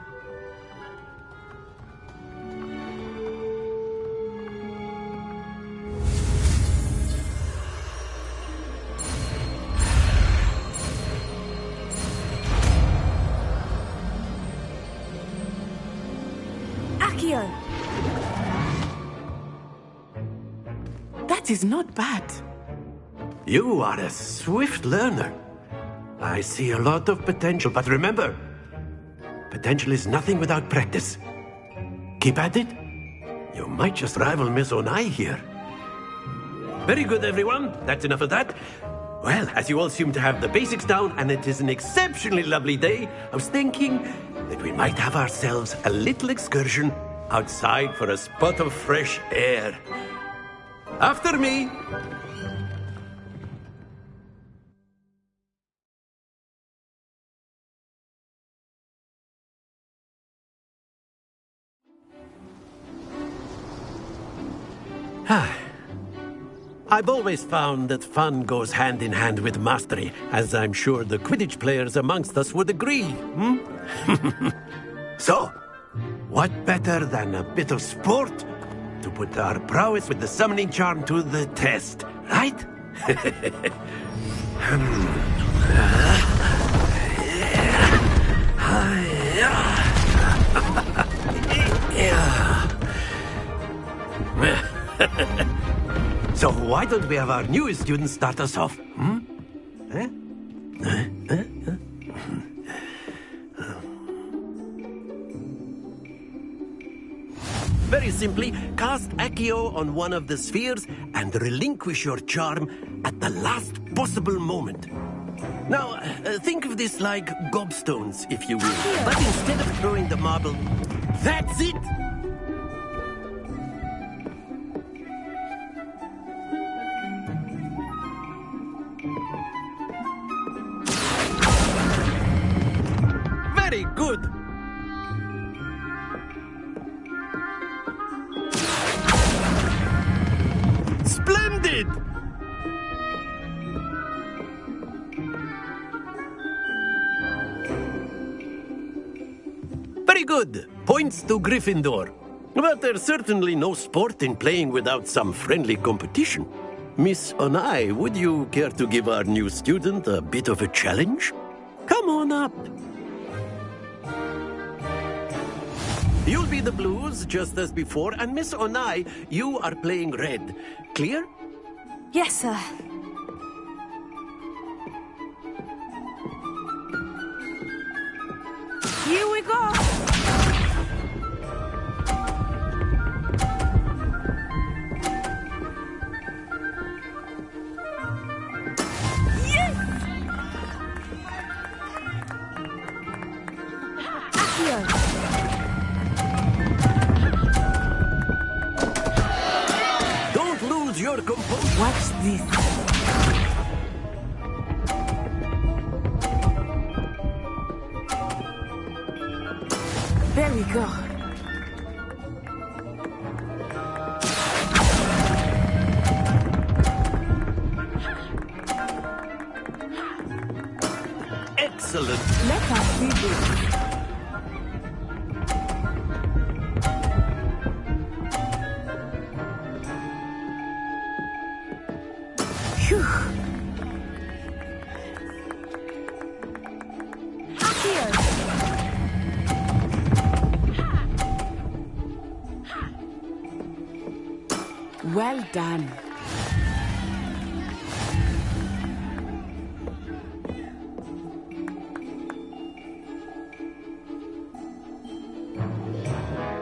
That is not bad. You are a swift learner. I see a lot of potential, but remember, potential is nothing without practice. Keep at it. You might just rival Miss Onai here. Very good, everyone. That's enough of that. Well, as you all seem to have the basics down, and it is an exceptionally lovely day, I was thinking that we might have ourselves a little excursion outside for a spot of fresh air. After me. I've always found that fun goes hand in hand with mastery, as I'm sure the Quidditch players amongst us would agree. So, what better than a bit of sport to put our prowess with the summoning charm to the test, right? So why don't we have our newest students start us off? Very simply, cast Accio on one of the spheres and relinquish your charm at the last possible moment. Now, think of this like gobstones, if you will. But instead of throwing the marble, that's it! Very good! Splendid! Very good. Points to Gryffindor. But there's certainly no sport in playing without some friendly competition. Miss Onai, would you care to give our new student a bit of a challenge? Come on up. You'll be the blues, just as before, and Miss Onai, you are playing red. Clear? Yes, sir. Here we go! Don't lose your composure. Watch this. There we go. Excellent. Let us see this. Phew. Here. Well done.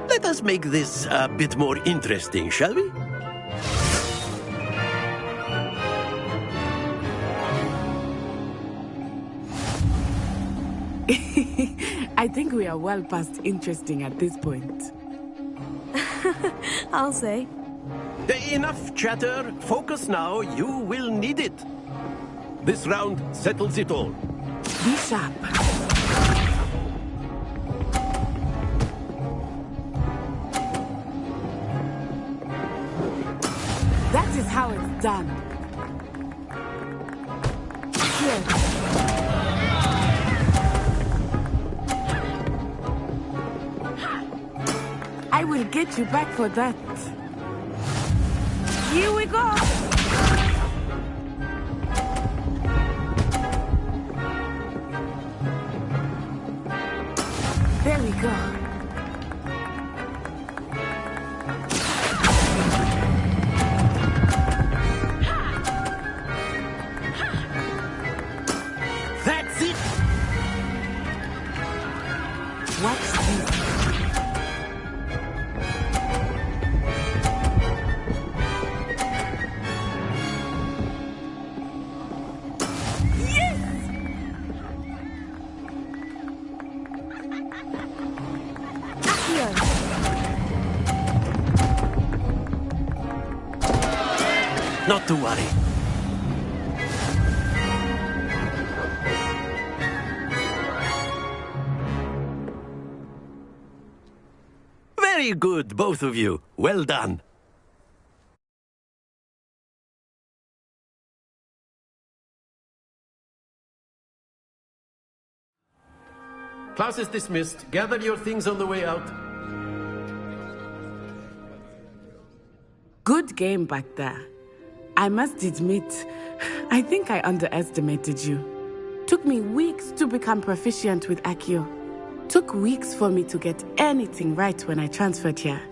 Let us make this a bit more interesting, shall we? I think we are well past interesting at this point. I'll say. Enough chatter. Focus now. You will need it. This round settles it all. Be sharp. That is how it's done. Here. I will get you back for that. Here we go. There we go. That's it. Watch this. Not to worry. Very good, both of you. Well done. Class is dismissed. Gather your things on the way out. Good game back there. I must admit, I think I underestimated you. Took me weeks to become proficient with Accio. Took weeks for me to get anything right when I transferred here.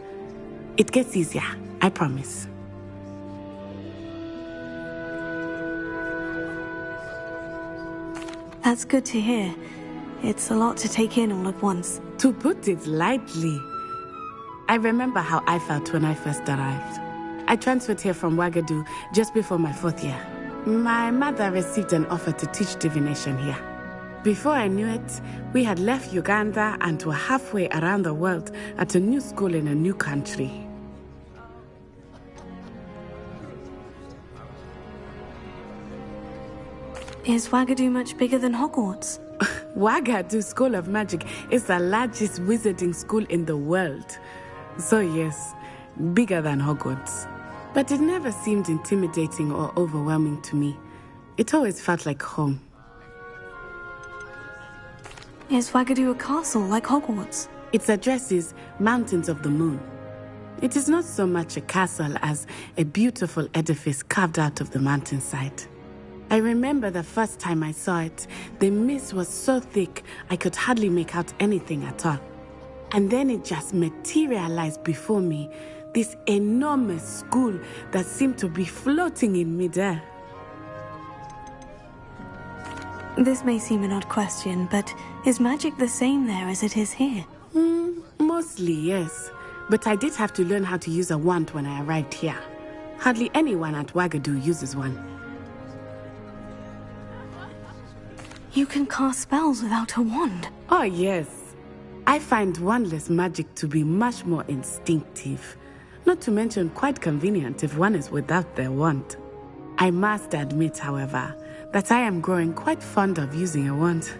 It gets easier, I promise. That's good to hear. It's a lot to take in all at once. To put it lightly, I remember how I felt when I first arrived. I transferred here from Wagadu just before my 4th year. My mother received an offer to teach divination here. Before I knew it, we had left Uganda and were halfway around the world at a new school in a new country. Is Wagadu much bigger than Hogwarts? Wagadu School of Magic is the largest wizarding school in the world. So yes, bigger than Hogwarts. But it never seemed intimidating or overwhelming to me. It always felt like home. Is Wagadu a castle like Hogwarts? Its address is Mountains of the Moon. It is not so much a castle as a beautiful edifice carved out of the mountainside. I remember the first time I saw it, the mist was so thick I could hardly make out anything at all. And then it just materialized before me, this enormous school that seemed to be floating in midair. This may seem an odd question, but is magic the same there as it is here? Mostly, yes. But I did have to learn how to use a wand when I arrived here. Hardly anyone at Wagadu uses one. You can cast spells without a wand? Oh, yes. I find wandless magic to be much more instinctive. Not to mention quite convenient if one is without their wand. I must admit, however, that I am growing quite fond of using a wand.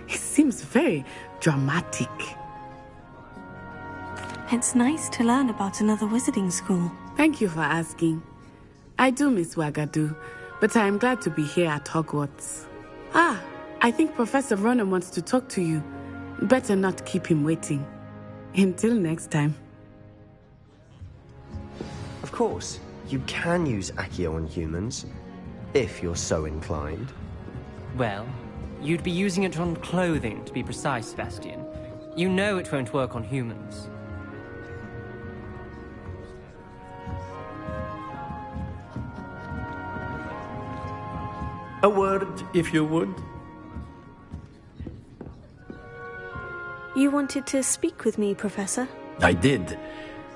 It seems very dramatic. It's nice to learn about another wizarding school. Thank you for asking. I do miss Wagadu, but I am glad to be here at Hogwarts. I think Professor Ronan wants to talk to you. Better not keep him waiting. Until next time. Of course, you can use Accio on humans, if you're so inclined. Well, you'd be using it on clothing, to be precise, Sebastian. You know it won't work on humans. A word, if you would. You wanted to speak with me, Professor? I did.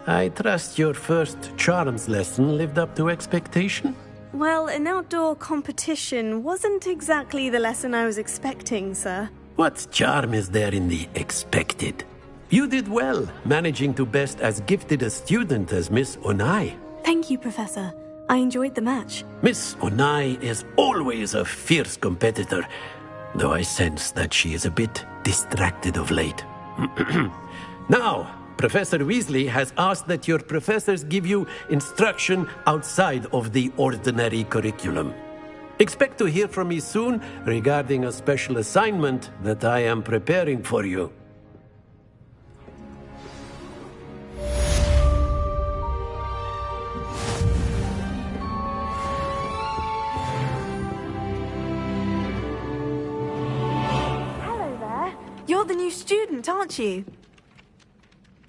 I trust your first charms lesson lived up to expectation? Well, an outdoor competition wasn't exactly the lesson I was expecting, sir. What charm is there in the expected? You did well, managing to best as gifted a student as Miss Onai. Thank you, Professor. I enjoyed the match. Miss Onai is always a fierce competitor, though I sense that she is a bit distracted of late. Now, Professor Weasley has asked that your professors give you instruction outside of the ordinary curriculum. Expect to hear from me soon regarding a special assignment that I am preparing for you. Hello there. You're the new student, aren't you?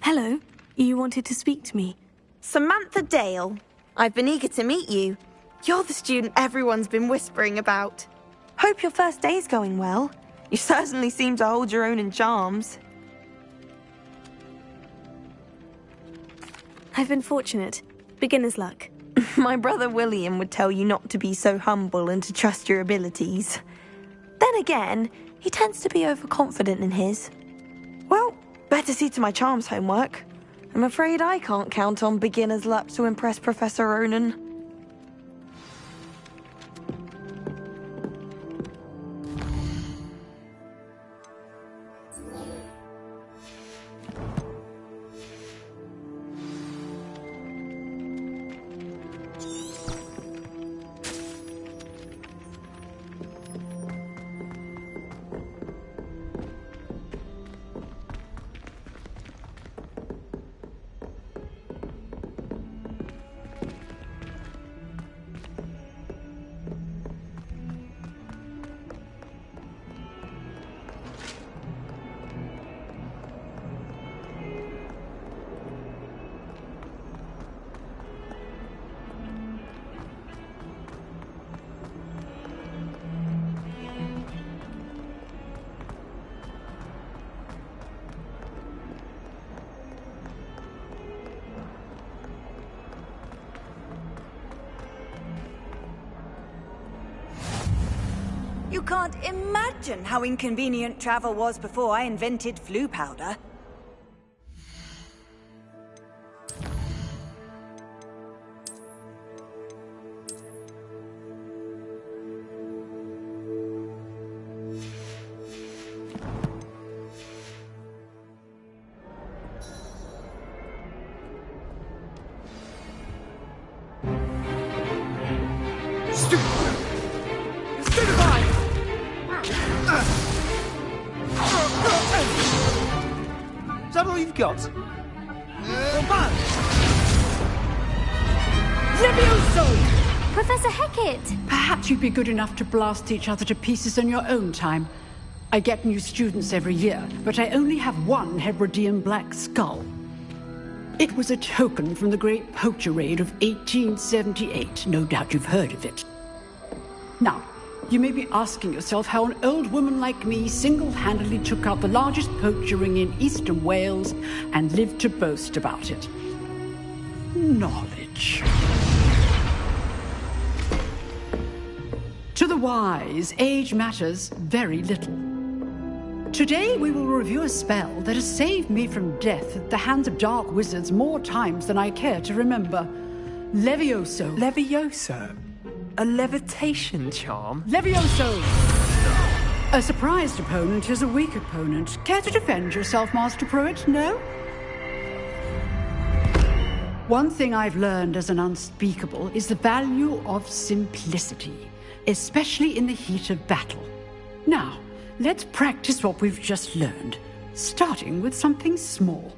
Hello. You wanted to speak to me. Samantha Dale. I've been eager to meet you. You're the student everyone's been whispering about. Hope your first day's going well. You certainly seem to hold your own in charms. I've been fortunate. Beginner's luck. My brother William would tell you not to be so humble and to trust your abilities. Then again, he tends to be overconfident in his. Well, better see to my charms homework. I'm afraid I can't count on beginner's luck to impress Professor Ronan. You can't imagine how inconvenient travel was before I invented flu powder. all you've got? Levioso! Professor Hecat! Perhaps you'd be good enough to blast each other to pieces in your own time. I get new students every year, but I only have one Hebridean black skull. It was a token from the Great Poacher Raid of 1878. No doubt you've heard of it. Now, you may be asking yourself how an old woman like me single-handedly took out the largest poacher ring in eastern Wales and lived to boast about it. Knowledge. To the wise, age matters very little. Today we will review a spell that has saved me from death at the hands of dark wizards more times than I care to remember. Levioso. Levioso? A levitation charm? Levioso! A surprised opponent is a weak opponent. Care to defend yourself, Master Pruitt? No? One thing I've learned as an unspeakable is the value of simplicity, especially in the heat of battle. Now, let's practice what we've just learned, starting with something small.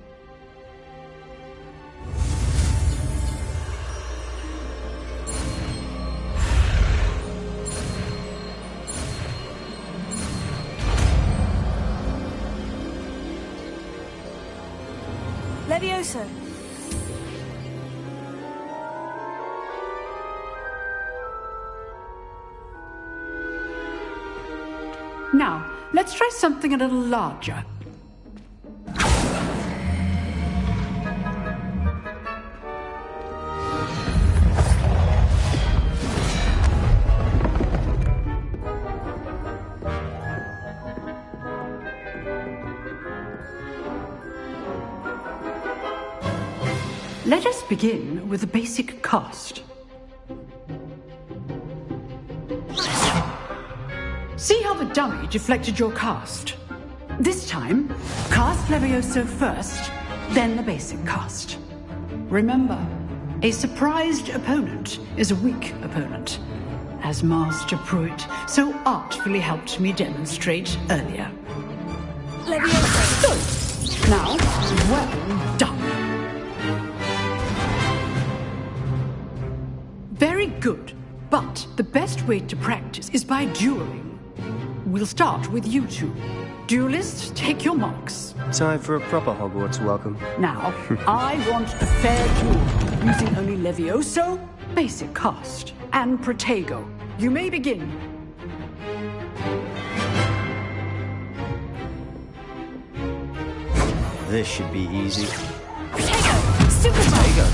Levioso. Now, let's try something a little larger. Let us begin with the basic cast. See how the dummy deflected your cast? This time, cast Levioso first, then the basic cast. Remember, a surprised opponent is a weak opponent, as Master Pruitt so artfully helped me demonstrate earlier. Levioso. Good. Now, well done. Very good, but the best way to practice is by dueling. We'll start with you two. Duelists, take your marks. Time for a proper Hogwarts welcome. Now, I want a fair duel, using only Levioso, basic cast, and Protego. You may begin. This should be easy. Protego! Super Protego.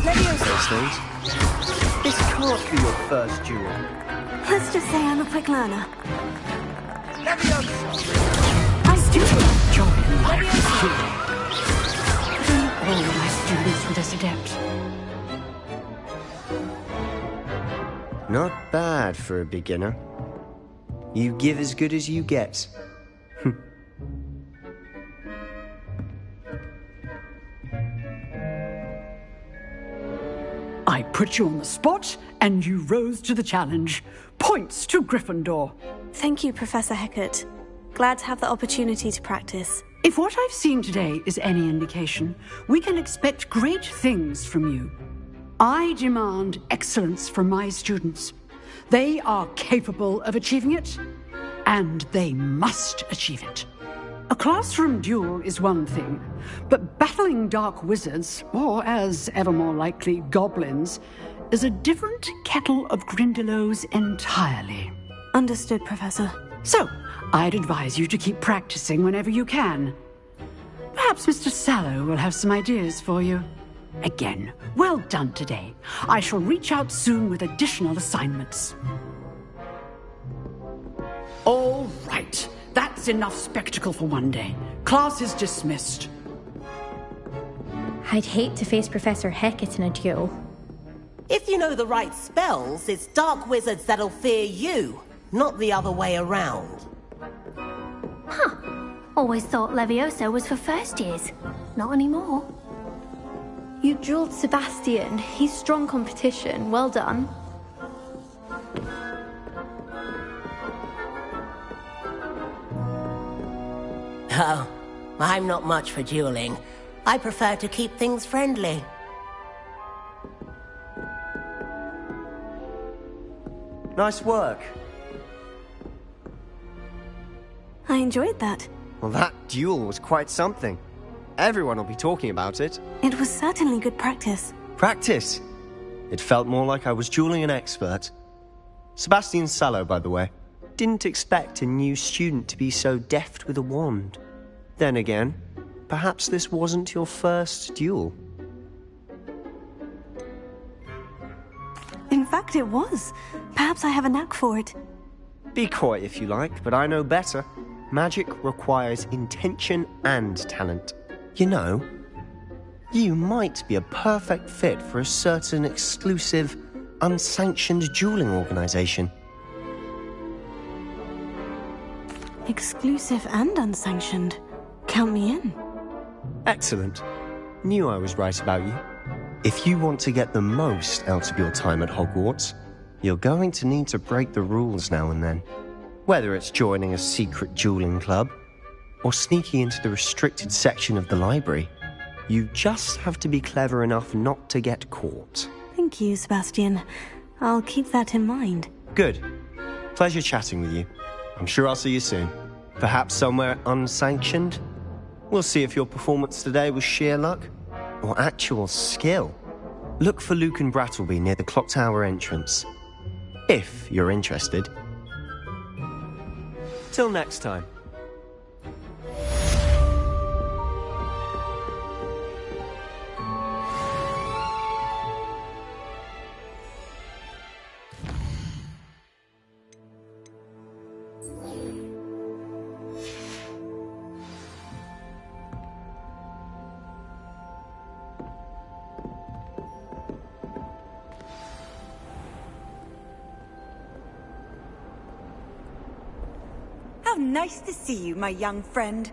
Levioso. Those things. This can't be your first duel. Let's just say I'm a quick learner. I do a job in life. All my students were this adept. Not bad for a beginner. You give as good as you get. I put you on the spot, and you rose to the challenge. Points to Gryffindor. Thank you, Professor Hecat. Glad to have the opportunity to practice. If what I've seen today is any indication, we can expect great things from you. I demand excellence from my students. They are capable of achieving it, and they must achieve it. A classroom duel is one thing, but battling dark wizards, or as ever more likely, goblins, is a different kettle of Grindylows entirely. Understood, Professor. So, I'd advise you to keep practicing whenever you can. Perhaps Mr. Sallow will have some ideas for you. Again, well done today. I shall reach out soon with additional assignments. All right. That's enough spectacle for one day. Class is dismissed. I'd hate to face Professor Hecat in a duel. If you know the right spells, it's dark wizards that'll fear you, not the other way around. Huh. Always thought Levioso was for first years. Not anymore. You drilled Sebastian. He's strong competition. Well done. Oh, I'm not much for dueling. I prefer to keep things friendly. Nice work. I enjoyed that. Well, that duel was quite something. Everyone will be talking about it. It was certainly good practice. Practice? It felt more like I was dueling an expert. Sebastian Sallow, by the way. Didn't expect a new student to be so deft with a wand. Then again, perhaps this wasn't your first duel. In fact, it was. Perhaps I have a knack for it. Be coy if you like, but I know better. Magic requires intention and talent. You know, you might be a perfect fit for a certain exclusive, unsanctioned dueling organization. Exclusive and unsanctioned. Count me in. Excellent. Knew I was right about you. If you want to get the most out of your time at Hogwarts, you're going to need to break the rules now and then. Whether it's joining a secret dueling club, or sneaking into the restricted section of the library, you just have to be clever enough not to get caught. Thank you, Sebastian. I'll keep that in mind. Good. Pleasure chatting with you. I'm sure I'll see you soon. Perhaps somewhere unsanctioned? We'll see if your performance today was sheer luck or actual skill. Look for Luke and Brattleby near the clock tower entrance. If you're interested. Till next time. How nice to see you, my young friend.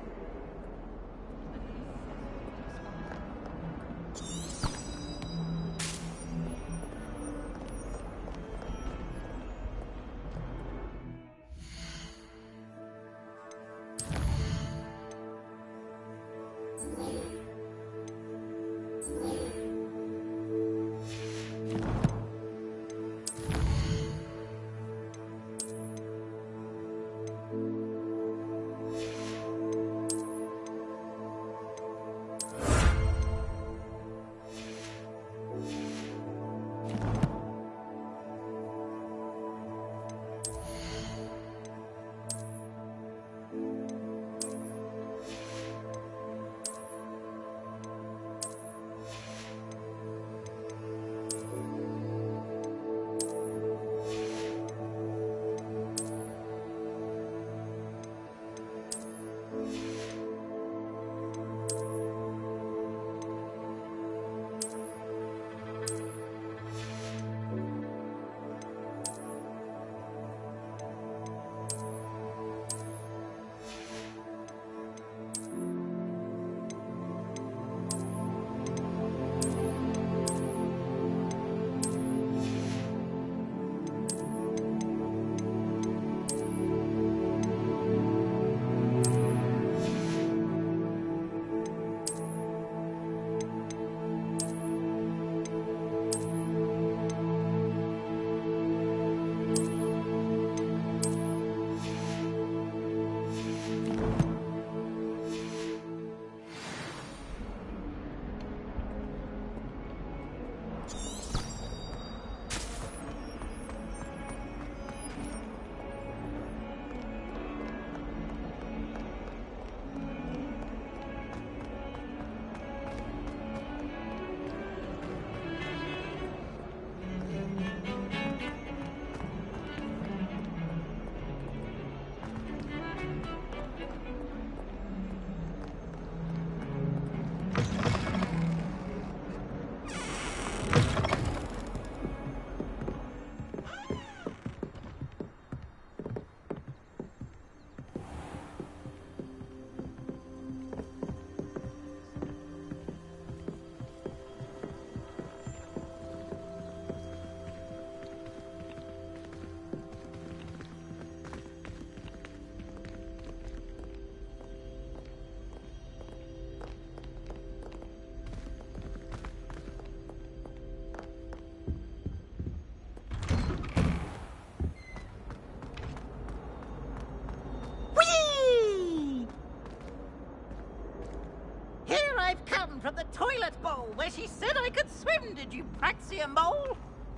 down from the toilet bowl where she said I could swim, did you praxia mole?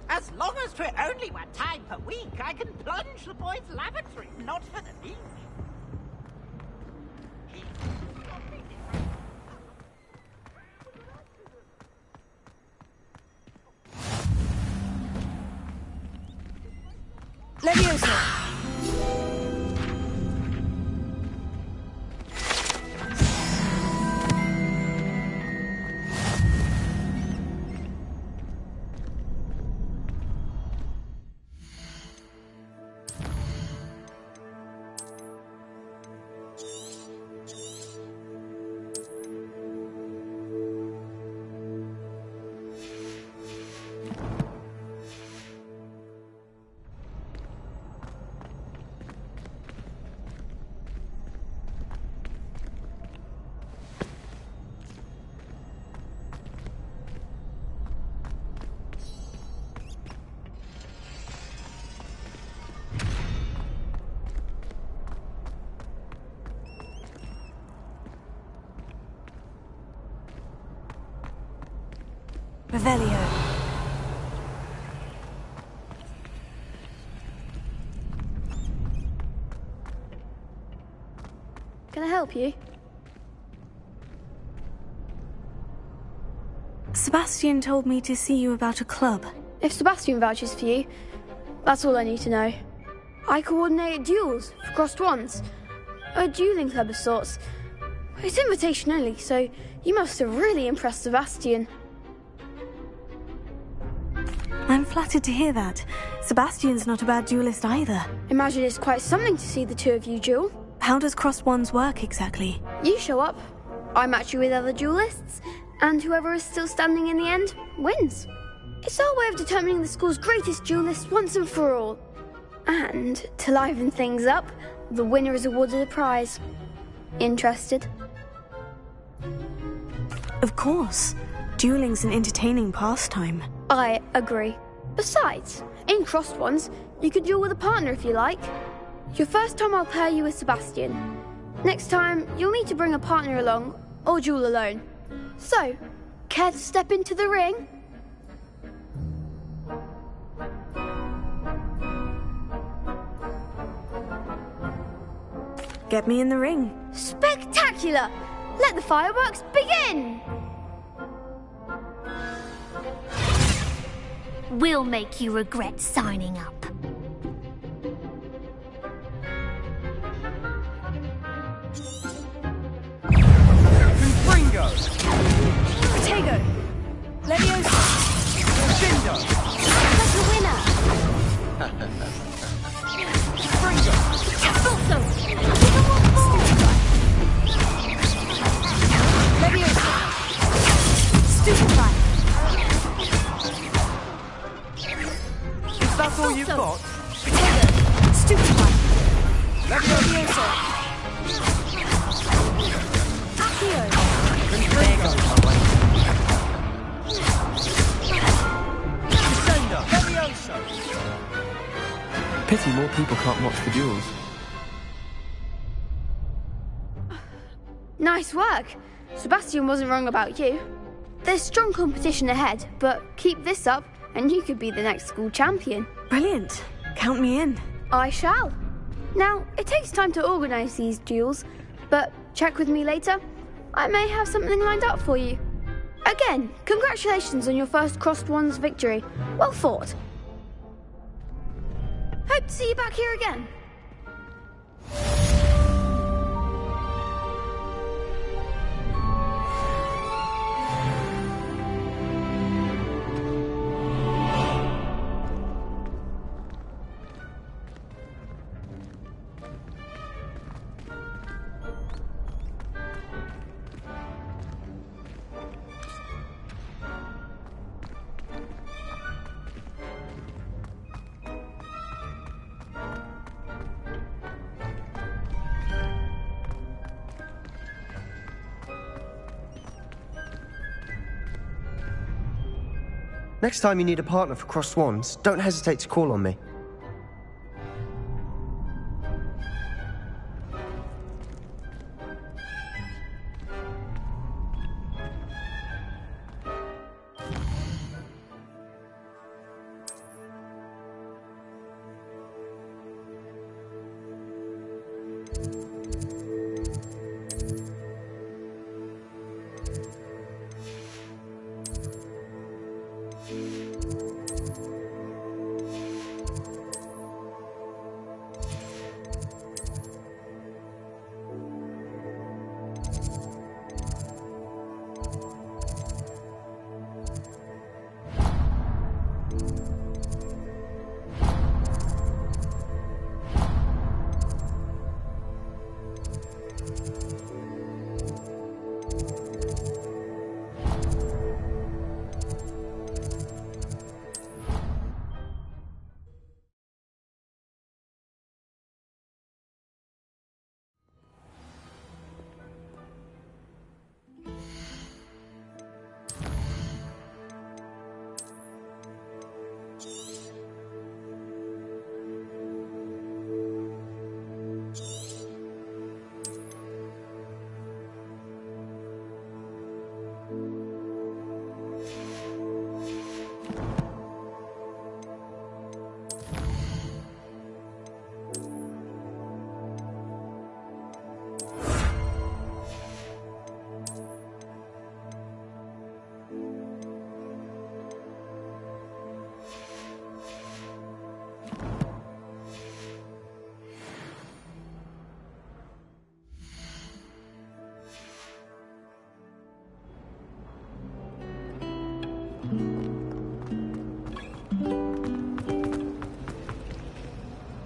As long as 'twere only 1 time per week, I can plunge the boys' lavatory, not for the beach. Leviosa! Revelio. Can I help you? Sebastian told me to see you about a club. If Sebastian vouches for you, that's all I need to know. I coordinate duels for crossed wands. A dueling club of sorts. It's invitation only, so you must have really impressed Sebastian. I'm flattered to hear that. Sebastian's not a bad duelist either. Imagine it's quite something to see the two of you duel. How does crossed wands work exactly? You show up, I match you with other duelists, and whoever is still standing in the end wins. It's our way of determining the school's greatest duelist once and for all. And to liven things up, the winner is awarded a prize. Interested? Of course. Dueling's an entertaining pastime. I agree. Besides, in crossed ones, you could duel with a partner if you like. Your first time I'll pair you with Sebastian. Next time, you'll need to bring a partner along, or duel alone. So, care to step into the ring? Get me in the ring. Spectacular! Let the fireworks begin! We'll make you regret signing up. Ringo! Protego! Leviosa! Gryffindor! That's the winner! Ringo! Also, Leviosa! Stupefy! Is that all you've got? Protego! Stupefy! Leviosa! Accio! Descender! Leviosa! Pity more people can't watch the duels. Nice work. Sebastian wasn't wrong about you. There's strong competition ahead, but keep this up and you could be the next school champion. Brilliant. Count me in. I shall. Now, it takes time to organise these duels, but check with me later. I may have something lined up for you. Again, congratulations on your first crossed wands victory. Well fought. Hope to see you back here again. Next time you need a partner for crossed wands, don't hesitate to call on me.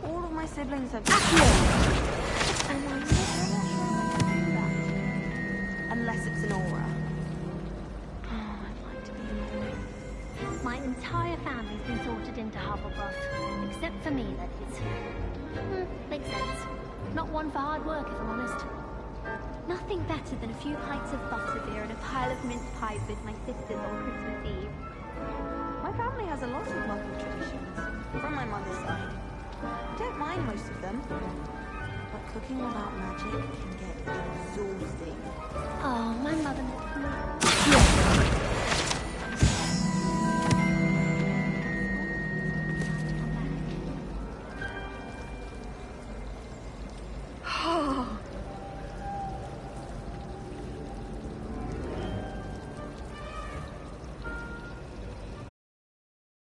All of my siblings have... And I'm not sure I can do that. Unless it's an aura. Oh, I'd like to be alone. My entire family's been sorted into Hufflepuff. Except for me, that is. Makes sense. Not one for hard work, if I'm honest. Nothing better than a few pints of butterbeer and a pile of mince pies with my sisters on Christmas Eve. My family has a lot of lovely traditions. From my mother's side. I don't mind most of them. But cooking without magic can get exhausting. Oh, my mother...